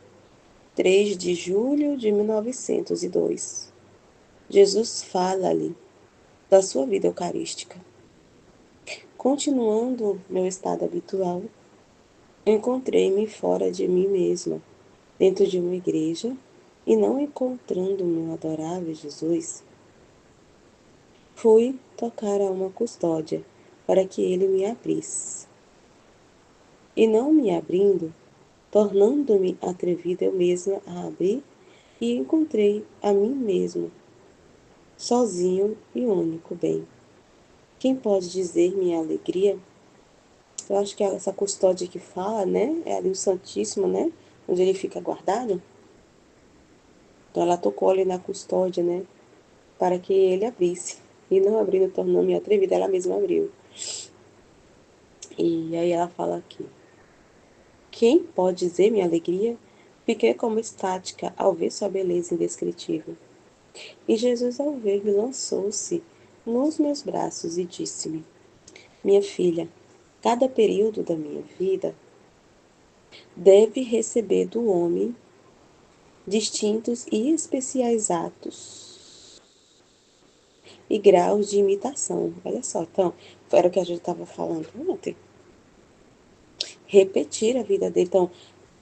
3 de julho de 1902. Jesus fala ali da sua vida eucarística. Continuando meu estado habitual, encontrei-me fora de mim mesma, dentro de uma igreja, e não encontrando meu adorável Jesus, fui tocar a uma custódia para que ele me abrisse. E não me abrindo, tornando-me atrevida eu mesma a abrir, e encontrei a mim mesmo, sozinho e único bem. Quem pode dizer minha alegria? Eu acho que essa custódia que fala, né, é ali o Santíssimo, né, onde ele fica guardado. Então ela tocou ali na custódia, né, para que ele abrisse. E não abrindo, tornou-me atrevida, ela mesma abriu. E aí ela fala aqui: quem pode dizer minha alegria? Fiquei como estática ao ver sua beleza indescritível. E Jesus, ao ver-me, lançou-se nos meus braços e disse-me: minha filha, cada período da minha vida deve receber do homem distintos e especiais atos e graus de imitação. Olha só, então, era o que a gente estava falando ontem. Repetir a vida dele. Então,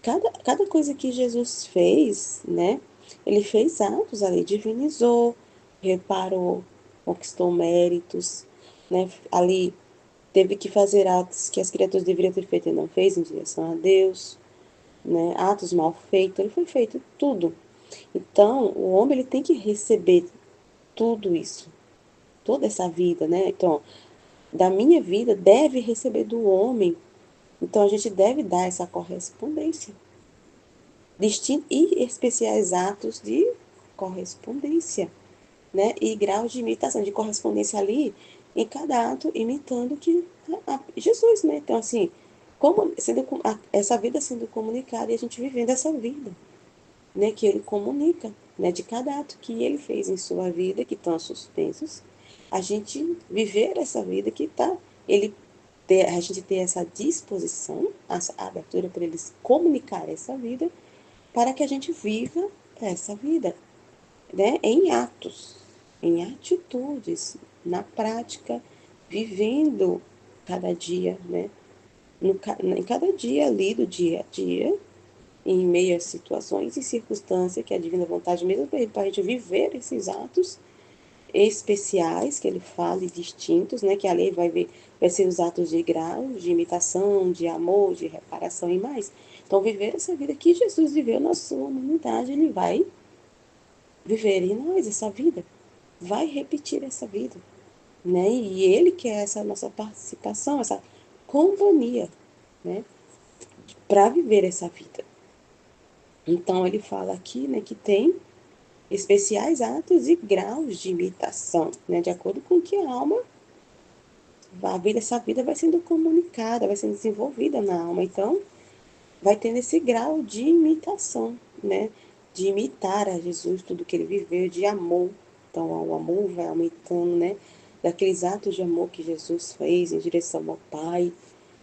cada coisa que Jesus fez, né? Ele fez atos ali, divinizou, reparou, conquistou méritos, né? Ali teve que fazer atos que as criaturas deveriam ter feito e não fez em direção a Deus, né? Atos mal feitos, ele foi feito tudo. Então, o homem ele tem que receber tudo isso, toda essa vida, né? Então, da minha vida deve receber do homem. Então, a gente deve dar essa correspondência. E especiais atos de correspondência, né? E graus de imitação, de correspondência ali, em cada ato, imitando que Jesus, né? Então, assim, como sendo, essa vida sendo comunicada e a gente vivendo essa vida, né? Que ele comunica, né? De cada ato que ele fez em sua vida, que estão suspensos, a gente viver essa vida que está, a gente ter essa disposição, essa abertura para eles comunicar essa vida, para que a gente viva essa vida, né? Em atos, em atitudes, na prática, vivendo cada dia, né? Em cada dia ali do dia a dia, em meio a situações e circunstâncias que a divina vontade mesmo para a gente viver esses atos especiais que ele fala e distintos, né? Que a lei vai ser os atos de grau, de imitação, de amor, de reparação e mais. Então, viver essa vida que Jesus viveu na sua humanidade, ele vai viver em nós essa vida, vai repetir essa vida, né? E ele quer essa nossa participação, essa companhia, né? Para viver essa vida. Então, ele fala aqui, né, que tem especiais atos e graus de imitação, né? De acordo com que a alma essa vida vai sendo comunicada, vai sendo desenvolvida na alma. Então, vai tendo esse grau de imitação, né? De imitar a Jesus, tudo que ele viveu, de amor. Então, o amor vai aumentando, né? Daqueles atos de amor que Jesus fez em direção ao Pai,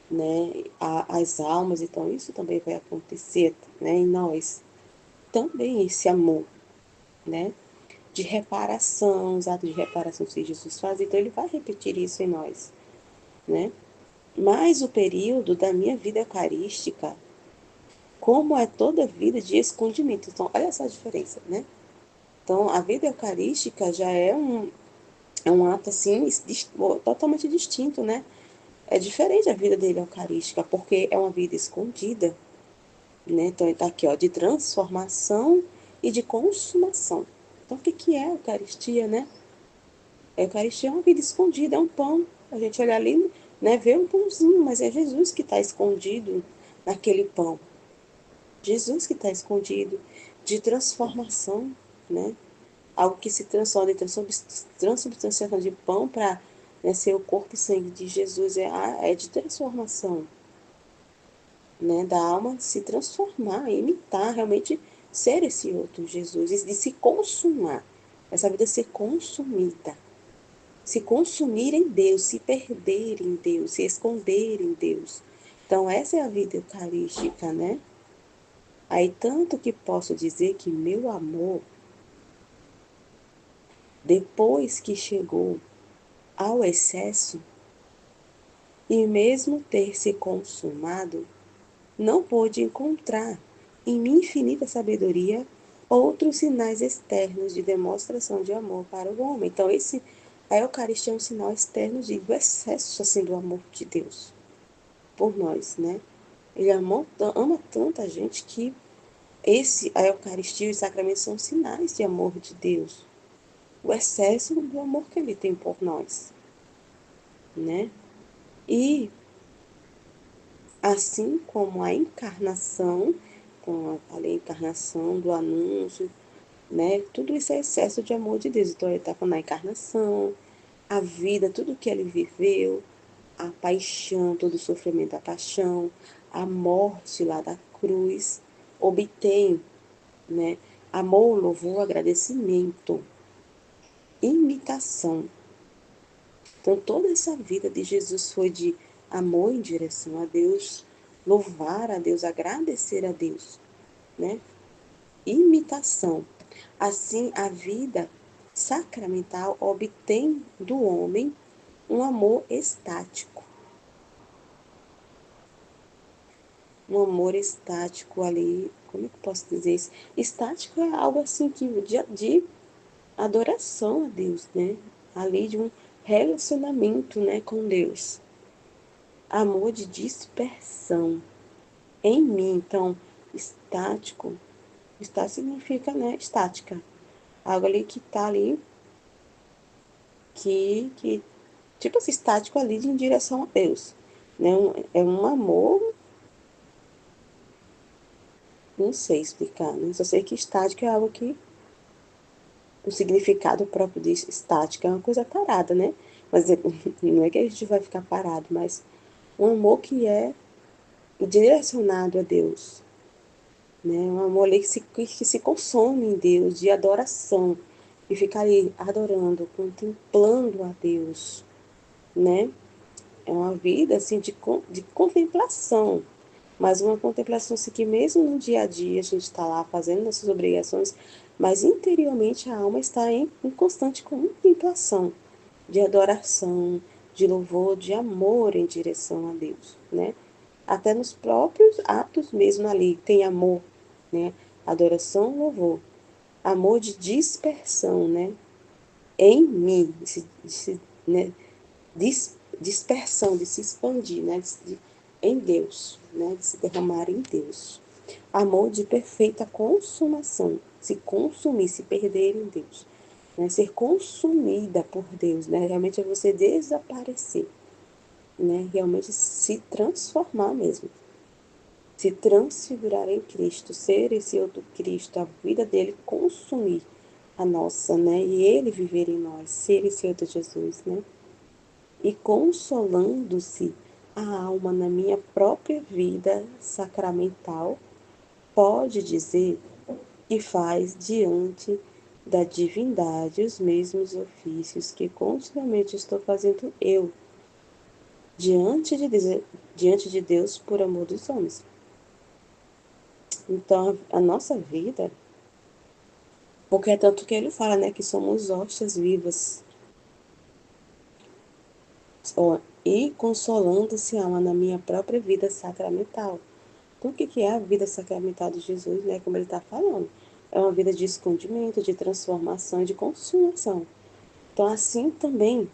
né? Às almas. Então, isso também vai acontecer, né? Em nós. Também esse amor, né? De reparação, os atos de reparação que Jesus faz. Então, ele vai repetir isso em nós, né? Mas o período da minha vida eucarística, como é toda vida de escondimento. Então, olha essa diferença, né? Então, a vida eucarística já é um ato, assim, totalmente distinto, né? É diferente a vida dele eucarística, porque é uma vida escondida, né? Então, ele está aqui, ó, de transformação e de consumação. Então, o que que é a Eucaristia, né? A Eucaristia é uma vida escondida, é um pão. A gente olha ali, né, vê um pãozinho, mas é Jesus que está escondido naquele pão. Jesus que está escondido, de transformação, né? Algo que se transforma, transubstanciação de pão para, né, ser o corpo e sangue de Jesus, é de transformação, né? Da alma se transformar, imitar, realmente ser esse outro Jesus, e de se consumar, essa vida ser consumida, se consumir em Deus, se perder em Deus, se esconder em Deus. Então, essa é a vida eucarística, né? Aí, tanto que posso dizer que meu amor, depois que chegou ao excesso, e mesmo ter se consumado, não pôde encontrar em minha infinita sabedoria outros sinais externos de demonstração de amor para o homem. Então, a Eucaristia é um sinal externo do excesso assim, do amor de Deus por nós, né? Ele ama tanta gente que a Eucaristia e os sacramentos são sinais de amor de Deus. O excesso do amor que ele tem por nós, né? E assim como a encarnação, com a encarnação do anúncio, né? Tudo isso é excesso de amor de Deus. Então ele está falando a encarnação, a vida, tudo que ele viveu, a paixão, todo o sofrimento da paixão, a morte lá da cruz, obtém, né? Amor, louvor, agradecimento, imitação. Então toda essa vida de Jesus foi de amor em direção a Deus, louvar a Deus, agradecer a Deus, né? Imitação. Assim, a vida sacramental obtém do homem um amor estático. Um amor estático ali, como é que eu posso dizer isso? Estático é algo assim de adoração a Deus, né? Ali de um relacionamento, né, com Deus. Amor de dispersão em mim. Então, estático, significa, né, estática. Algo ali que tá ali, que tipo assim, estático ali em direção a Deus. Né? É um amor, não sei explicar, né? Só sei que estático é algo que o significado próprio de estática é uma coisa parada, né? Mas não é que a gente vai ficar parado, mas um amor que é direcionado a Deus, né? Um amor ali que se consome em Deus, de adoração, e ficar ali adorando, contemplando a Deus, né? É uma vida assim de contemplação, mas uma contemplação assim, que mesmo no dia a dia a gente está lá fazendo nossas obrigações, mas interiormente a alma está em constante contemplação, de adoração, de louvor, de amor em direção a Deus, né? Até nos próprios atos mesmo ali tem amor, né? Adoração, louvor, amor de dispersão, né? Em mim, né? Dispersão, de se expandir, né? Em Deus, né? De se derramar em Deus. Amor de perfeita consumação, se consumir, se perder em Deus, né? Ser consumida por Deus, né? Realmente é você desaparecer, né? Realmente se transformar mesmo, se transfigurar em Cristo, ser esse outro Cristo, a vida dele consumir a nossa, né? E ele viver em nós, ser esse outro Jesus, né? E consolando-se a alma na minha própria vida sacramental, pode dizer que faz diante da divindade os mesmos ofícios que continuamente estou fazendo eu, diante de Deus por amor dos homens. Então, a nossa vida, porque é tanto que ele fala, né, que somos hóstias vivas, ó, e consolando-se a alma na minha própria vida sacramental. Então, o que é a vida sacramental de Jesus, né? Como ele está falando. É uma vida de escondimento, de transformação e de consumação. Então, assim também,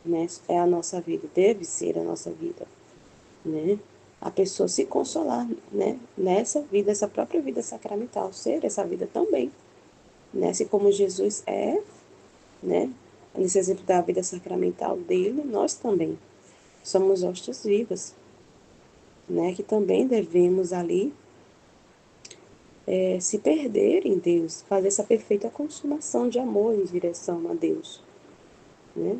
né, é a nossa vida, deve ser a nossa vida, né? A pessoa se consolar, né, nessa vida, essa própria vida sacramental, ser essa vida também, né? Assim como Jesus é, né? Nesse exemplo da vida sacramental dele, nós também somos hóstias vivas, né? Que também devemos ali se perder em Deus, fazer essa perfeita consumação de amor em direção a Deus, né?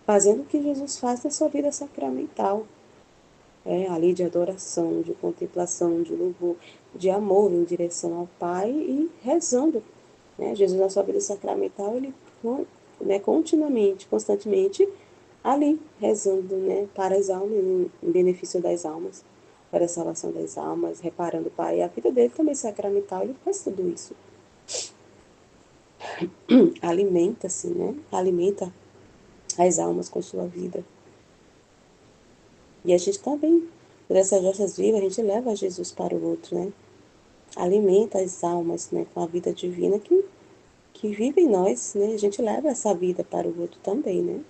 Fazendo o que Jesus faz na sua vida sacramental, ali de adoração, de contemplação, de louvor, de amor em direção ao Pai e rezando, né? Jesus na sua vida sacramental, ele, né, continuamente, constantemente, ali rezando, né, para as almas, em benefício das almas, para a salvação das almas, reparando o Pai. E a vida dele também sacramental, ele faz tudo isso. Alimenta-se, né? Alimenta as almas com sua vida. E a gente também, por essas nossas vidas, a gente leva Jesus para o outro, né? Alimenta as almas, né, com a vida divina que vive em nós, né? A gente leva essa vida para o outro também, né?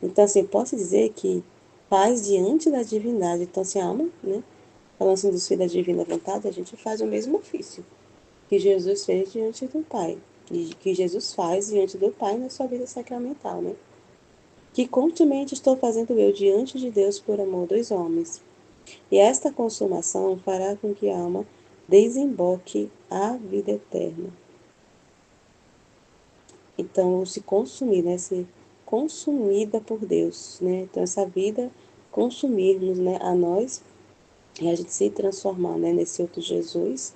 Então, assim, posso dizer que faz diante da divindade. Então, assim, a alma, né? Falando assim dos filhos da divina vontade, a gente faz o mesmo ofício que Jesus fez diante do Pai. E que Jesus faz diante do Pai na sua vida sacramental, né? Que continuamente estou fazendo eu diante de Deus por amor dos homens. E esta consumação fará com que a alma desemboque a vida eterna. Então, se consumir, né? Ser consumida por Deus, né? Então, essa vida consumirmos, né? A nós e a gente se transformar, né? Nesse outro Jesus,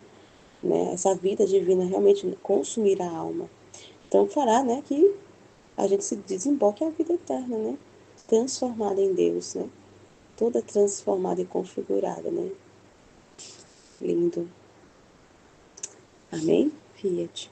né? Essa vida divina realmente consumir a alma. Então, fará, né? Que a gente se desemboque a vida eterna, né? Transformada em Deus, né? Toda transformada e configurada, né? Lindo. Amém? Fiat.